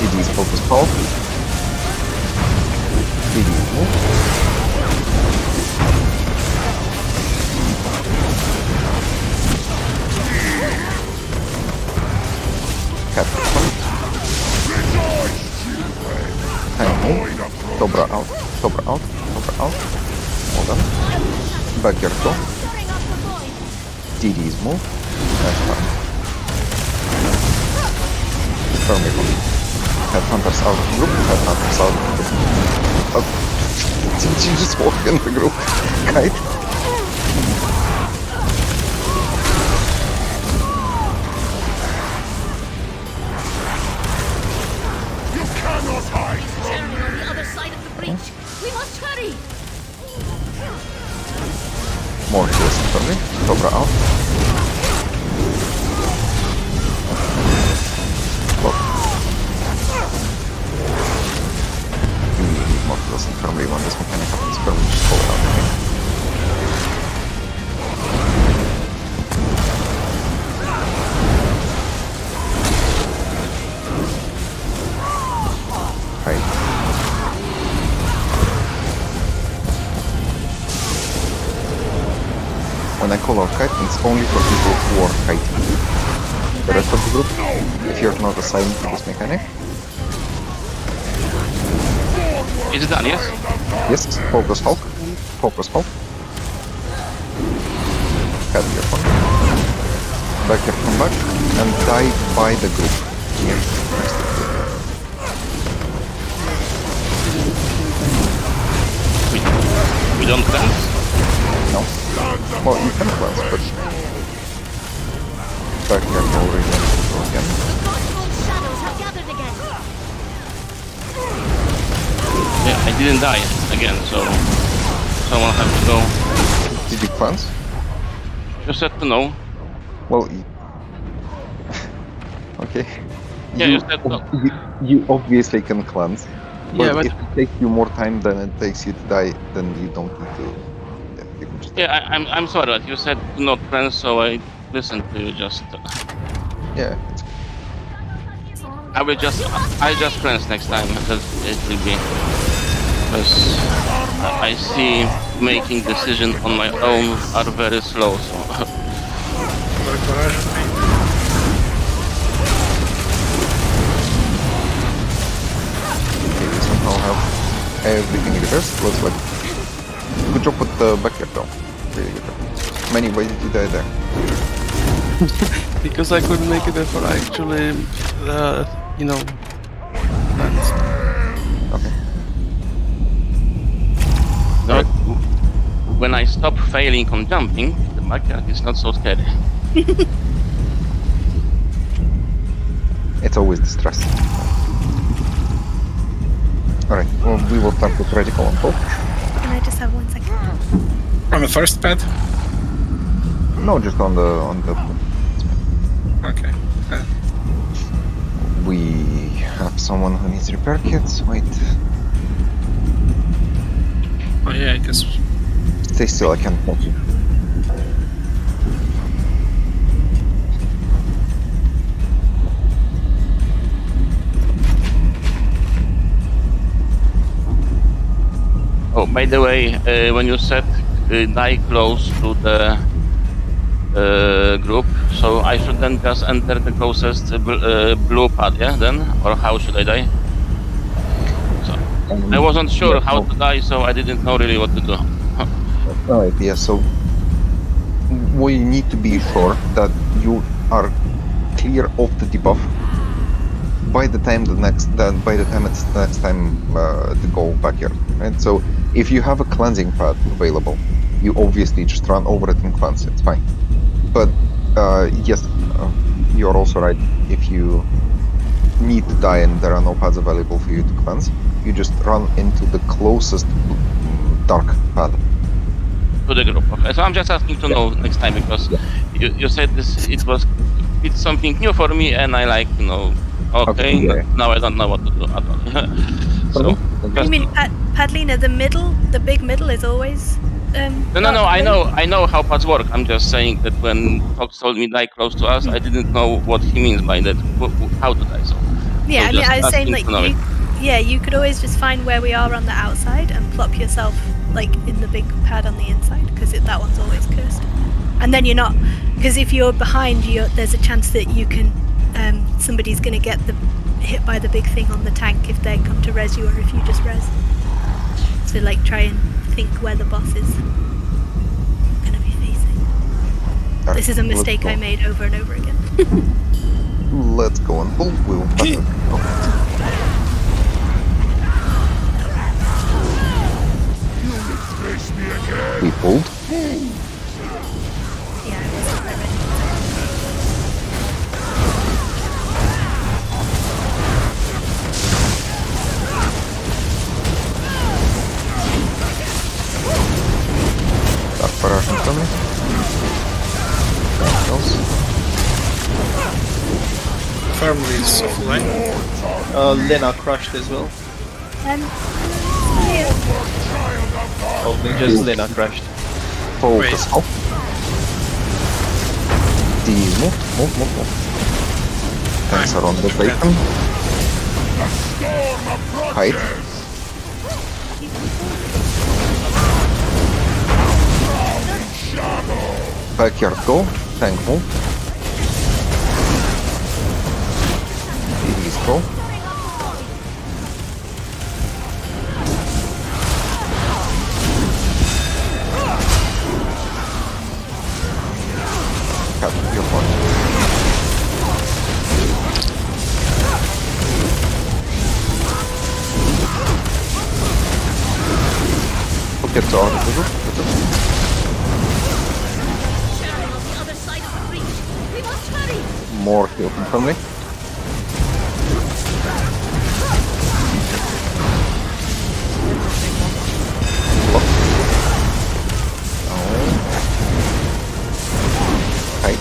DD's focus call. DD's move. Capture point. Time move. Dobra out. Dobra out. Dobra out. Hold on. Back here go. DD's move. That's fine. Firmly move. Headhunters out of the group. Headhunters out of the group. Oh. Did you just walk in the group? Kite? Turning on the other side of the breach. We must hurry. More heals for me. Dobra out. Look. You need more heals infirmary when this mechanic happens. Firmly just pull it out. Right. When I call out kite, it's only for people who are kiting. The rest of the group, if you're not assigned to this mechanic, Is it done? Yes. yes, focus Hulk, focus Hulk. Cut your phone. Back here, come back, and die by the group. Here, next to the group. We don't cleanse. No. Well, you can cleanse, but back here already go again. Shadows have gathered again. Yeah, I didn't die again, so someone have to go. Did you cleanse? You said to know. Well, okay. Yeah, you said no. You obviously can cleanse, but Yeah, but if it takes you more time than it takes you to die, then you don't need to. Yeah, you can just. Yeah, I'm sorry, but you said do not cleanse, so I listened to you. Just Yeah. I just cleanse next time. Because it will be because I see making decision on my own are very slow. So Okay, we somehow have everything reversed. Looks like. Good job with the back here, though. Really good job. Many ways did you die there? because I couldn't make it before I actually, you know, cleansed. Okay. no, when I stop failing on jumping, the backyard is not so scary. It's always the stress. Alright, well, we will start with radical on both. Can I just have 1 second? On the first pad? No, just on the Okay. We have someone who needs repair kits. Wait, Oh yeah, I guess. stay still. I can't help you. Oh, by the way, when you said die close to the group, so I should then just enter the closest blue pad, yeah? Then, or how should I die? So I wasn't sure how to die, so I didn't know really what to do. Alright, yeah. So we need to be sure that you are clear of the debuff by the time it's the next time to go back here, right? So if you have a cleansing pad available, you obviously just run over it and cleanse. It's fine. But yes, you're also right. If you need to die and there are no pads available for you to cleanse, you just run into the closest dark pad. To the group. Okay, so I'm just asking to know next time because you said this. It's something new for me, and I like Okay, now I don't know what to do at all. So. You mean Padlina, the big middle is always. No. I know how pads work. I'm just saying that when Fox told me die close to us, I didn't know what he means by that. How to die. So Yeah, So I mean, just I was saying asking like to know you, you could always just find where we are on the outside and plop yourself like in the big pad on the inside because that one's always cursed. And then you're not, because if you're behind, there's a chance that you can, somebody's gonna get hit by the big thing on the tank if they come to res you or if you just res. So like try and think where the boss is gonna be facing. Alright, This is a mistake let's I go. made over and over again. Let's go and pull. We will pass it. We pulled. Yeah, I wasn't quite ready. Dark barrage in front of me. Nothing else. Firmly is offline. Lena crushed as well. Yeah. Oh, just Lena crushed. Focus. Off. These move. Tanks are on the bacon. Hide. Backyard go. Tank move. These go. Cut your point. Okay, so out of the group. More heal from me. Block. Oh. Hi.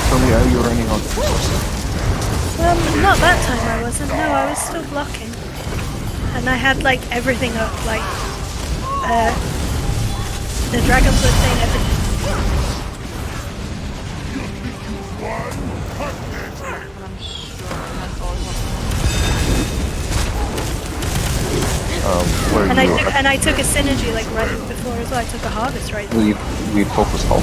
Tell me, are you running out of resources? Not that time I wasn't. No, I was still blocking. And I had like everything up, like the dragons were saying everything. Where And you I took a synergy like right before as well. I took a harvest right there. we focus half.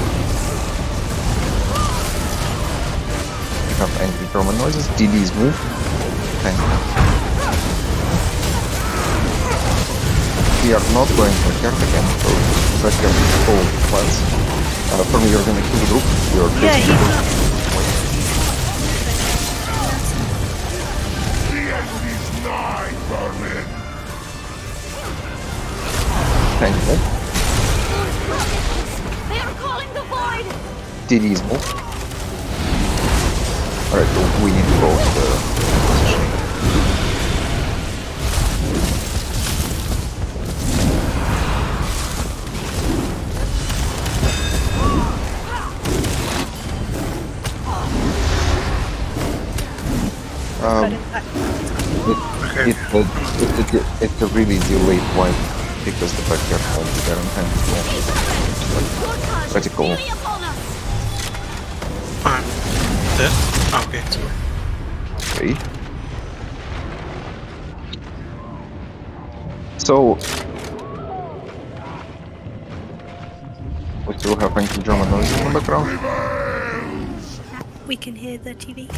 We have angry German noises. DDs move. Tank. We are not going to backyard again, so backyard is full plans. For me, you're gonna kill the group. You're Yeah, he's facing not. tank move. They are calling the void! DDs move. Alright, so we need to go to the positioning. It's a really delayed wipe because the backyard won't be there in time. Pretty cool. I'm dead. Okay, sorry. Okay. So we still have angry German noises in the background. We can hear the TV.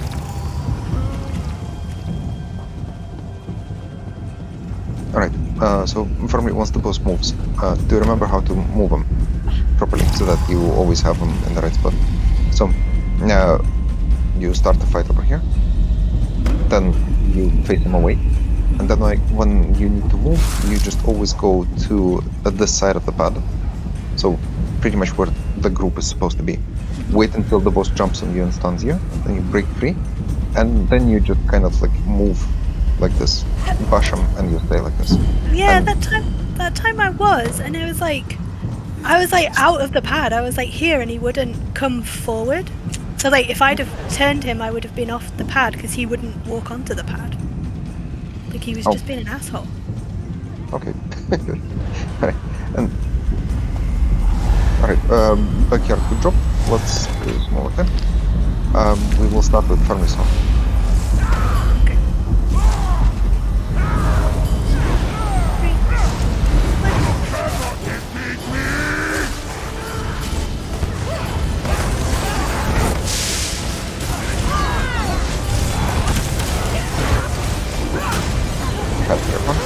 Alright, so for me, once the boss moves, do you remember how to move them properly so that you always have them in the right spot? So, you start the fight over here, then you face them away, and then like when you need to move, you just always go to this side of the pad, so pretty much where the group is supposed to be. Wait until the boss jumps on you and stuns you, then you break free, and then you just kind of like move like this, bash them, and you stay like this. Yeah, And that time I was, and it was like, I was like out of the pad. I was like here, and he wouldn't come forward. So like, if I'd have turned him, I would have been off the pad because he wouldn't walk onto the pad. Like he was just being an asshole. Okay. Alright, and alright, backyard could drop. Let's do this more time. We will start with Farmison. Have your one.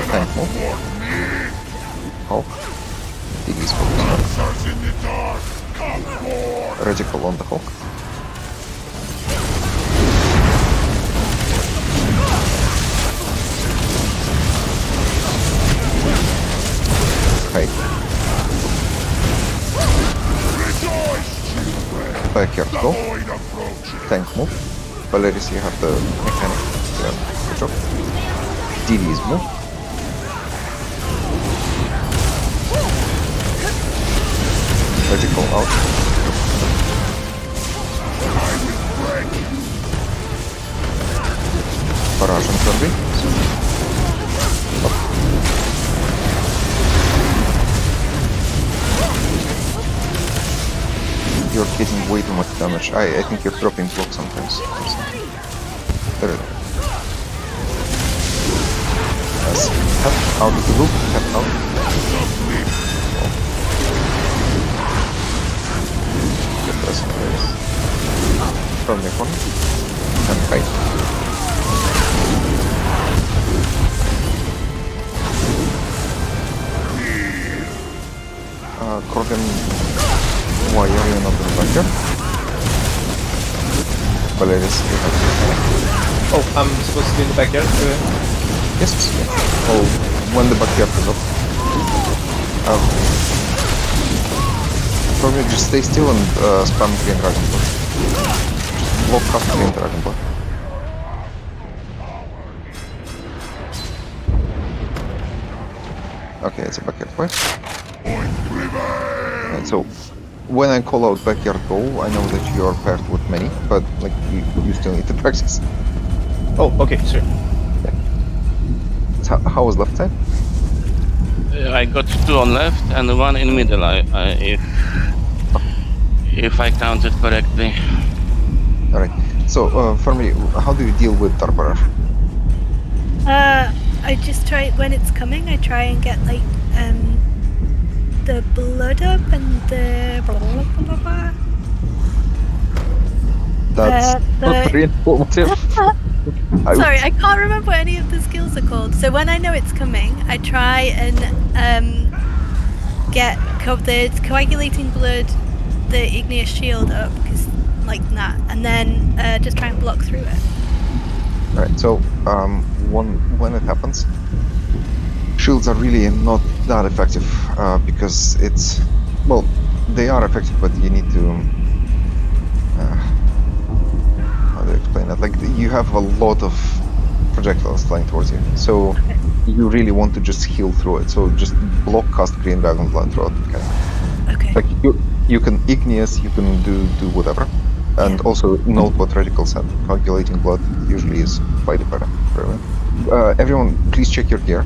Thankful. Hulk. DD's focused. Radical on the Hulk. Hey. Backyard go. Tank move. Valeris, you have the mechanic. Yeah, good job. DD's move. Vertical out. Barrage on turn B. Up. You're getting way too much damage. I think you're dropping block sometimes. There it is. Yes. Tap out of the loop. Tap out. Get this in place. From the corner. And fight. Corgan, why are you not in the back here? Valeris, you have to connect. Oh, I'm supposed to be in the backyard? Yes. Oh, when the backyard is up. Probably just stay still and spam green dragon blood. Just block cast green dragon blood. Okay, it's a backyard fight. Right, so when I call out backyard go, I know that you are paired with many, but like you still need to practice. Oh, okay, sure. Yeah. So, how was left side? I got 2 on left and 1 in middle. If I counted correctly. All right. So for me, how do you deal with Dark Barrage? I just try when it's coming. I try and get like the blood up and the blah, blah, blah, blah, blah. That's not very informative. Sorry, I can't remember what any of the skills are called. So when I know it's coming, I try and get the coagulating blood, the igneous shield up, cause like that, and then just try and block through it. Right. So when it happens, shields are really not that effective because it's they are effective, but you need to. How do I explain it? Like you have a lot of projectiles flying towards you, so you really want to just heal through it. So just block cast green dragon blood throughout. Okay. Like you can igneous, you can do whatever, and also note what radicals said. Calculating blood usually is quite better for everyone. Everyone, please check your gear.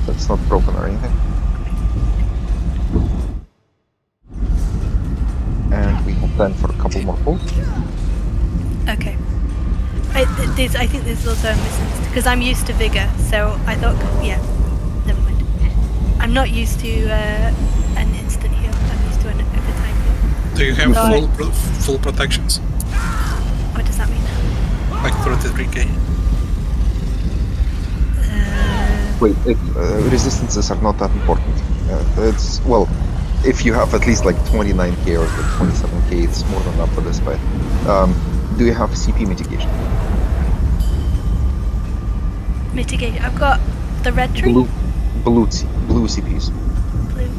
That's not broken or anything. And we have time for a couple more pulls. Okay. I think this is also a misunderstanding because I'm used to vigor, so I thought, never mind. I'm not used to an instant heal. I'm used to an overtime heal. Do you have full protections? What does that mean? Like 33k? Wait, resistances are not that important. It's if you have at least like 29k or 27k, it's more than enough for this fight. Do you have CP mitigation? Mitigation. I've got the red tree. Blue CPs. Blue.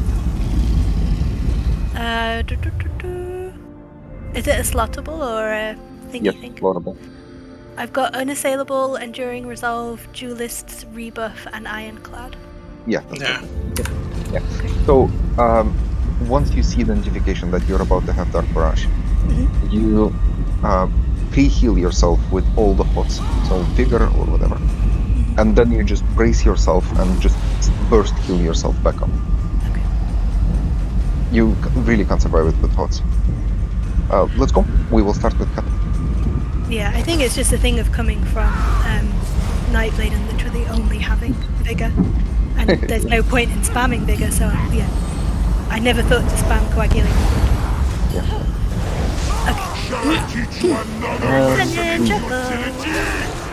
Is it a slottable or a thingy Yes, thing? slottable. I've got unassailable, enduring resolve, duelist's rebuff, and ironclad. Yeah. Yeah. So once you see the notification that you're about to have Dark Barrage, you pre-heal yourself with all the pots, so vigor or whatever. And then you just brace yourself and just burst heal yourself back up. Okay. You really can't survive it with thoughts. Let's go. We will start with Kat. Yeah, I think it's just a thing of coming from Nightblade and literally only having Vigor. And there's no point in spamming Vigor, so yeah. I never thought to spam Coagulate. Yeah.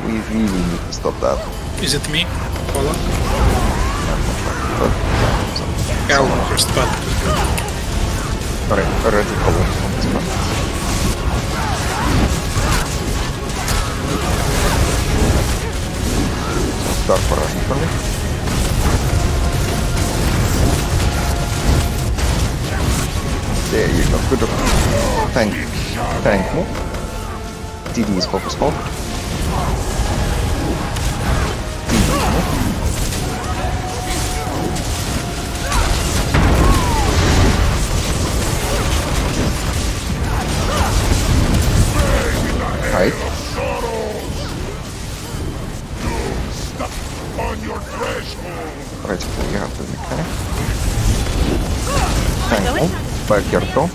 We really need to stop that. Is it me? Paula? But, Yeah, I'll go first, but alright, ready follow on this one. Start for us for me. There you go, good job. Thank you. DD is focus hold. DD is move. Right. Right, so you have the mechanic. Thank you. Back your throw.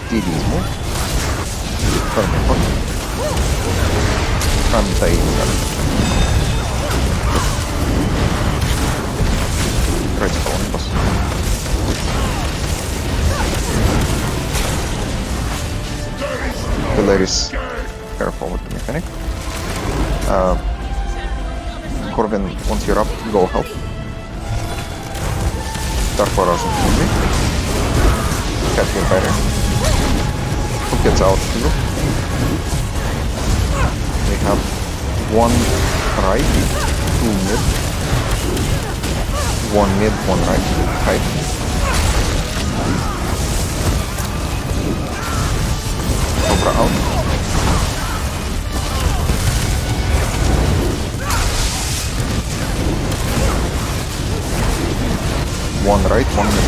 DD's move. Turn the point. From the right, so on boss. The ladies, careful with the mechanic. Corvin, once you're up, go help. Start for us on me. Catch your barrier. Who gets out of the group? We have 1 right, 2 mid, 1 mid, 1 right. Cobra out. One right, 1 mid.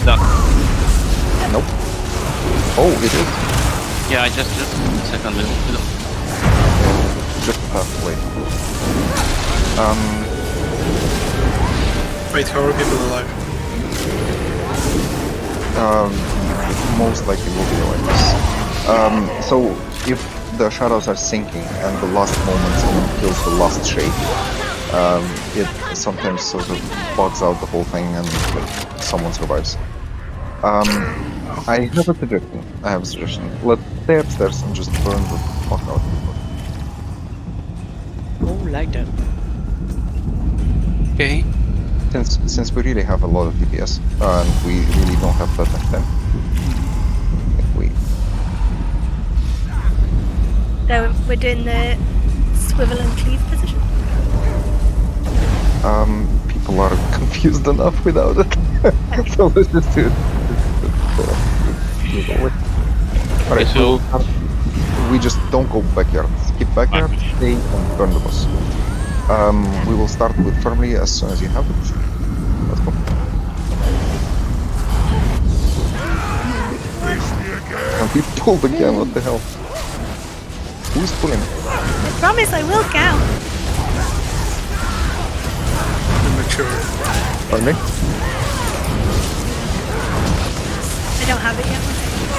Duck. Nope. Oh, it is. Yeah, I just second middle. Just halfway. wait, how are people alive? Most likely will be like this. So if the shadows are sinking and the last moment someone kills the last shade, it sometimes sort of bugs out the whole thing and someone survives. I have a suggestion. Let's stay upstairs and just burn the fuck out of people. Oh, like that. Okay. Since we really have a lot of DPS, and we really don't have that much time. If we... So we're doing the swivel and cleave position? People are confused enough without it. So let's just do it. Alright, So we just don't go backyard. Skip backyard, stay and burn the boss. We will start with firmly as soon as you have it. Let's go. And we pulled again, what the hell? Who's pulling? I promise I will count. I'm not sure. Pardon me? I don't have it yet.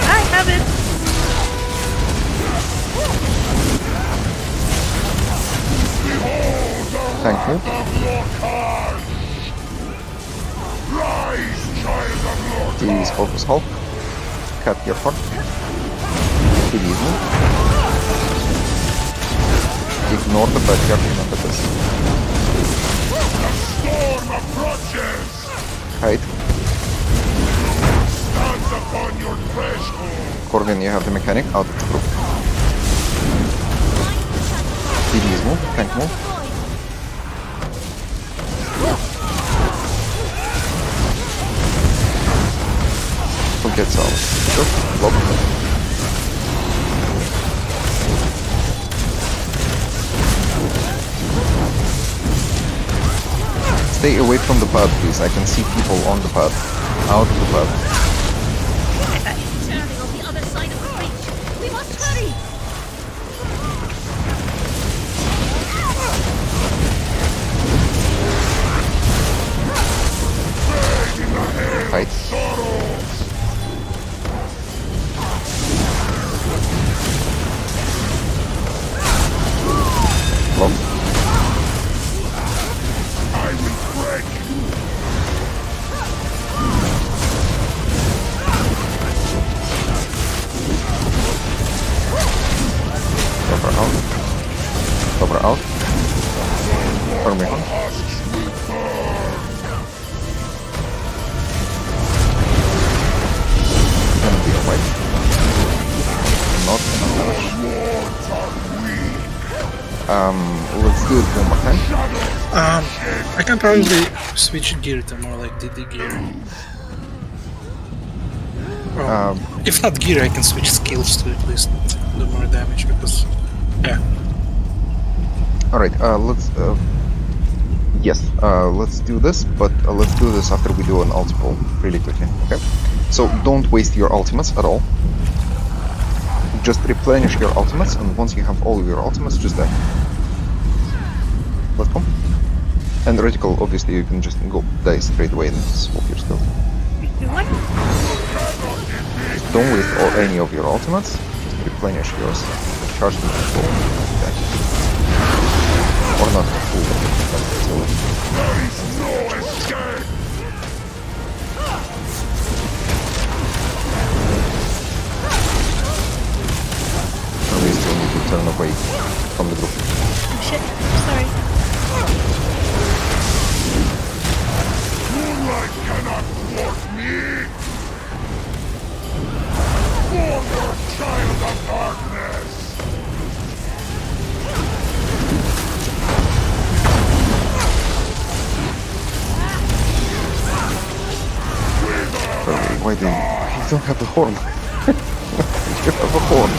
I have it. Thank you. Please focus Hulk. Cut your front. Release me. Ignore the backyard, remember this. Hide. Corvin, you have the mechanic out of the group. Release move, tank move. Who gets out? Sure, block. Stay away from the path, please. I can see people on the path. Out of the path. Let's do it one more time. I can probably switch gear to more like DD gear. Well, if not gear, I can switch skills to at least do more damage because, yeah. All right. Let's. Yes. Let's do this, but let's do this after we do an ulti pull really quickly. Okay. So don't waste your ultimates at all. Just replenish your ultimates, and once you have all of your ultimates, just die. Let's go. And reticle, obviously, you can just go die straight away and swap your skills. What? Don't waste any of your ultimates. Just replenish yours. Charge them to full. Okay. Or not to full, but still. We still need to turn away from the group. Oh shit, sorry. Moonlight cannot thwart me! Former child of darkness! Why do you don't have a horn? You have a horn.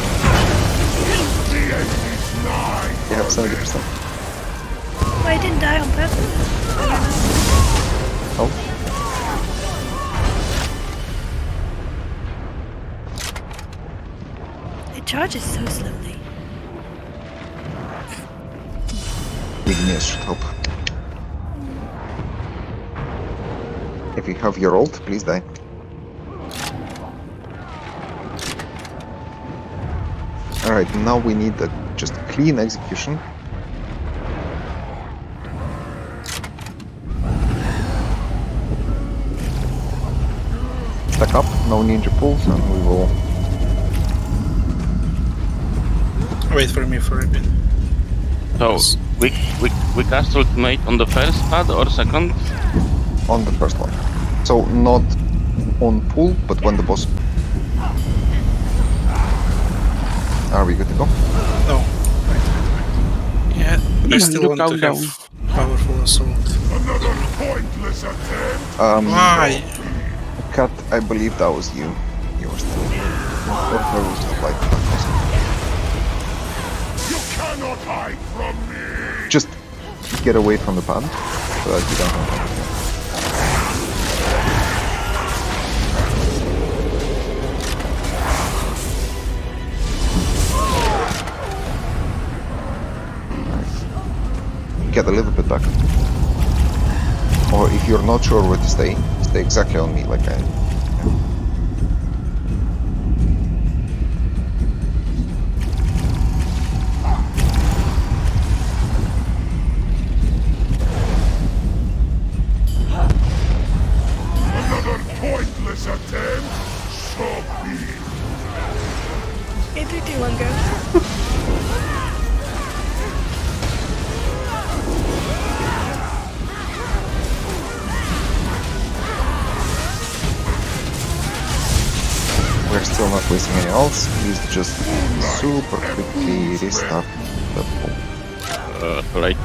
You have 70%. Well, I didn't die on purpose. Oh. It charges so slowly. Igneous should help. If you have your ult, please die. Alright, now we need a just clean execution. Stack up, no ninja pulls, and we will... Wait for me for a bit. So, we cast ultimate on the first pad or second? On the first one. So, not on pull, but when the boss... Are we good to go? No. Wait. Yeah, I still you want to countdown. have powerful assault. Another pointless attempt! Why? Kat, I believe that was you. You were still... Or I was just like... You cannot hide from me! Just get away from the pad, so that you don't have anything. Get a little bit back. Or if you're not sure where to stay exactly on me, like I... Another pointless attempt? So be it. It took too long, girl. We're still not wasting any ults. Please just super quickly restart the pull. Right.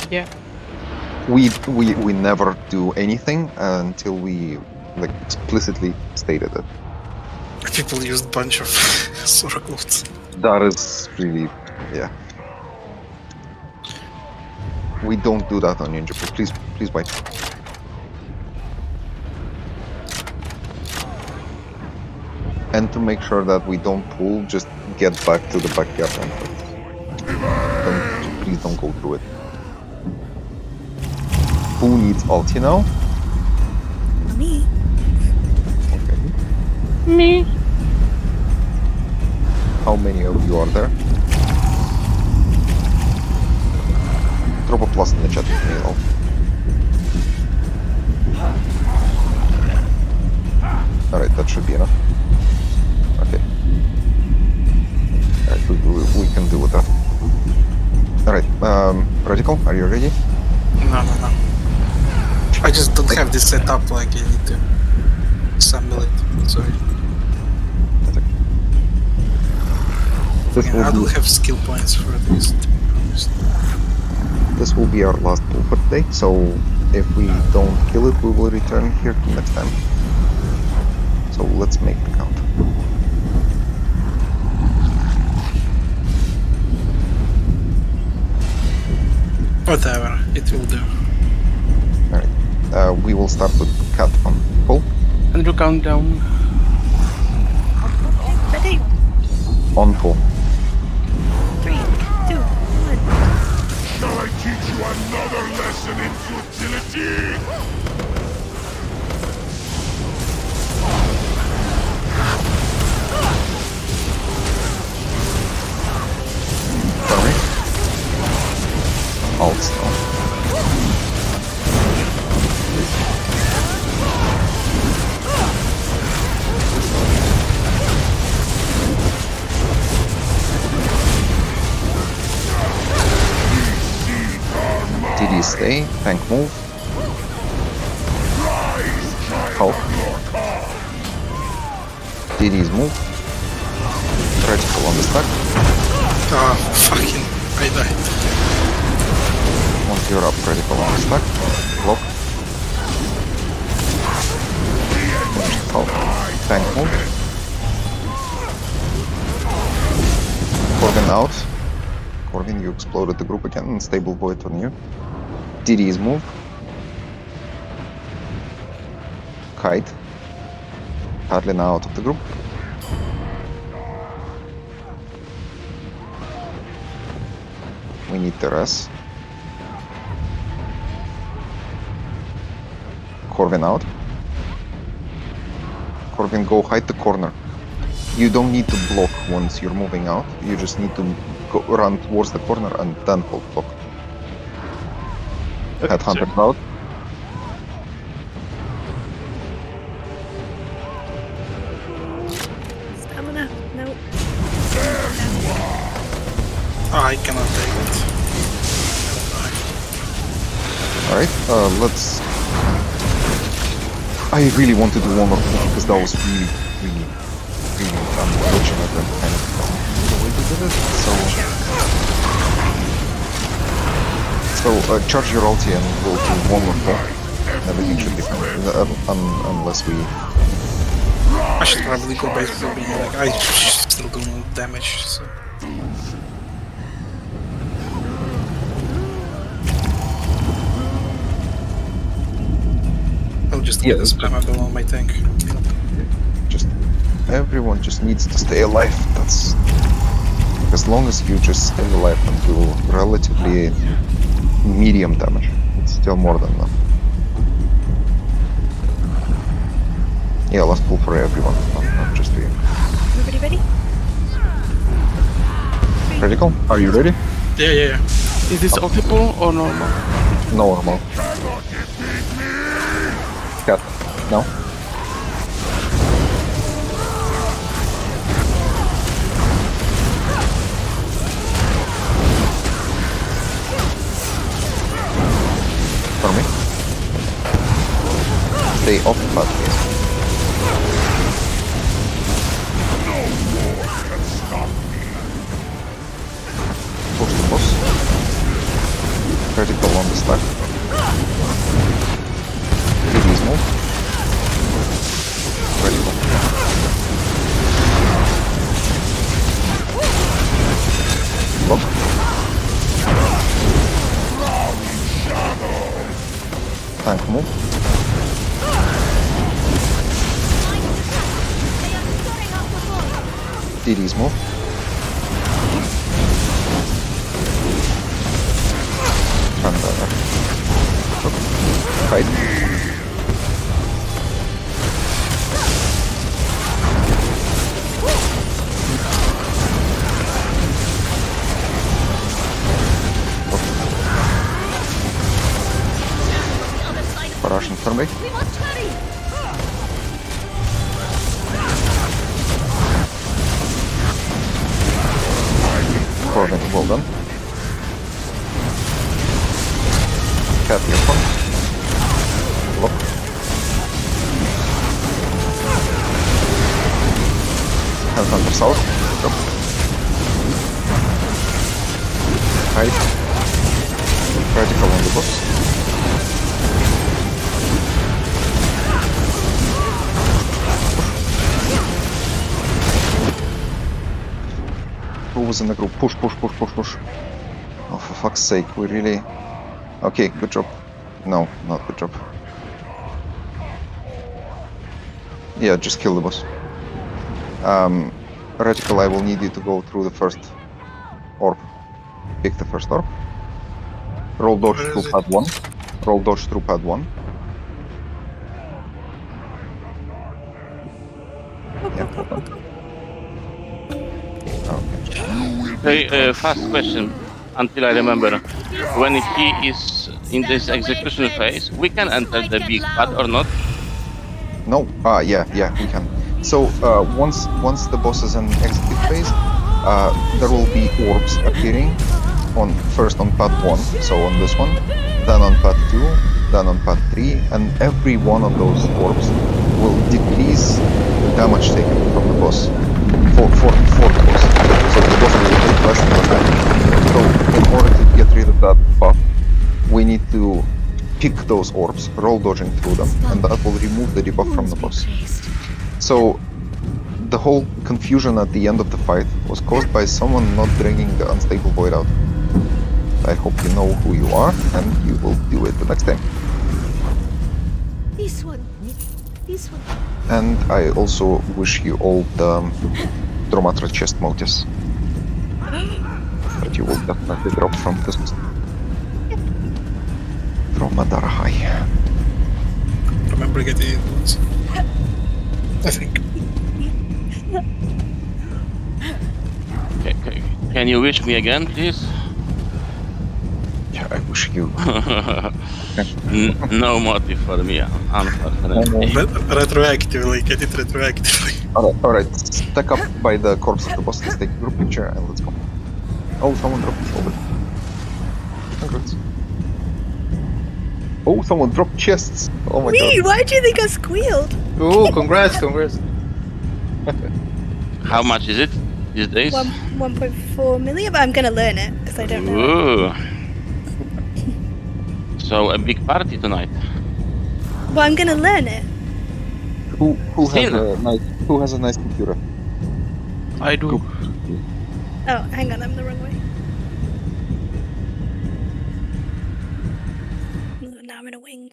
Yeah. We never do anything until we like explicitly stated it. People used a bunch of circles. That is really, yeah. We don't do that on Ninja Pull. Please wait. And to make sure that we don't pull, just get back to the backyard and please don't go through it. Who needs ulti now? Me. Okay. Me. How many of you are there? Drop a plus in the chat with me, all. Alright, that should be enough. Okay. Alright, we can deal with that. Alright, Radical, are you ready? No. I just don't have this set up, like I need to assemble it. Sorry. This I will don't be have skill points for this, to be honest. this will be our last pull for today. So if we don't kill it, we will return here next time. So let's make the count. Whatever, it will do. We will start with cat on pull. And you count down. Ready? On pull. 3, 2, 1. Shall I teach you another lesson in futility? Sorry. Alt stone. TD stay, tank move. Help. TD's move. Reticle on the stack. Ah, fucking, I died. Once you're up, reticle on the stack. Block. Help. Tank move. Corvin out. Corvin, you exploded the group again and stable void on you. DD's move. Kite. Hardly now out of the group. We need Teres. Corvin out. Corvin, go hide the corner. You don't need to block once you're moving out. You just need to go run towards the corner and then hold block. Headhunter's out. Stamina. Nope. I cannot take it. Alright, let's... I really want to do one more pull because that was really unfortunate and kind of the way we did it. So charge your ulti and we'll do one more pull. Everything should be fine. Unless we... I should probably go base for being like, I still do no damage, so... I'll just get a spammable on my tank. Just everyone just needs to stay alive. That's as long as you just stay alive and do relatively medium damage. It's still more than enough. Yeah, last pull for everyone, not just for you. Everybody ready? Critical? Are you ready? Yeah. Is this ultiple or normal? Normal. Cat. No? For me? Stay off the path, please. Push the boss. Critical on the stack. Release move. Critical. Block. Tank move. DD's move. And fight. Russian for me. We must hurry! Corvin, well done. Cat your front. Block. Headhunter south. Yep. hide. Radical on the boss. Who was in the group? Push, push, push, push, push. Oh, for fuck's sake, we really... Okay, good job. No, not good job. Yeah, just kill the boss. Radical, I will need you to go through the first orb. Pick the first orb. Roll dodge Where through is it? pad 1. Roll dodge through pad 1. Yeah, hold on. Okay. Okay, fast question. Until I remember, when he is in this execution phase, we can enter the big pad or not? No. Yeah, we can. So once the boss is in execute phase, there will be orbs appearing first on pad 1, so on this one, then on pad 2, then on pad 3, and every one of those orbs will decrease the damage taken from the boss for the boss. So the boss will take less and less damage. So in order to get rid of that buff, we need to pick those orbs, roll dodging through them, and that will remove the debuff from the boss. So the whole confusion at the end of the fight was caused by someone not dragging the unstable void out. I hope you know who you are, and you will do it the next time. This one. This one. And I also wish you all the Dromatra chest motifs that you will definitely drop from this. Dromadara high. Remember getting it once. I think. Can you wish me again, please? Yeah, I wish you. No motive for me, unfortunately. Retroactively, get it retroactively. Alright, stack up by the corpse of the boss, let's take a group picture and let's go. Oh, someone dropped over. Congrats. Oh, someone dropped chests! Oh my Wee, god. why do you think I squealed? Oh, congrats. How much is it these days? 1.4 million, but I'm gonna learn it because I don't know. Ooh. So a big party tonight. Well, I'm gonna learn it. Who has a nice computer? I do. Oh, hang on, I'm the wrong way. Now I'm in a wing.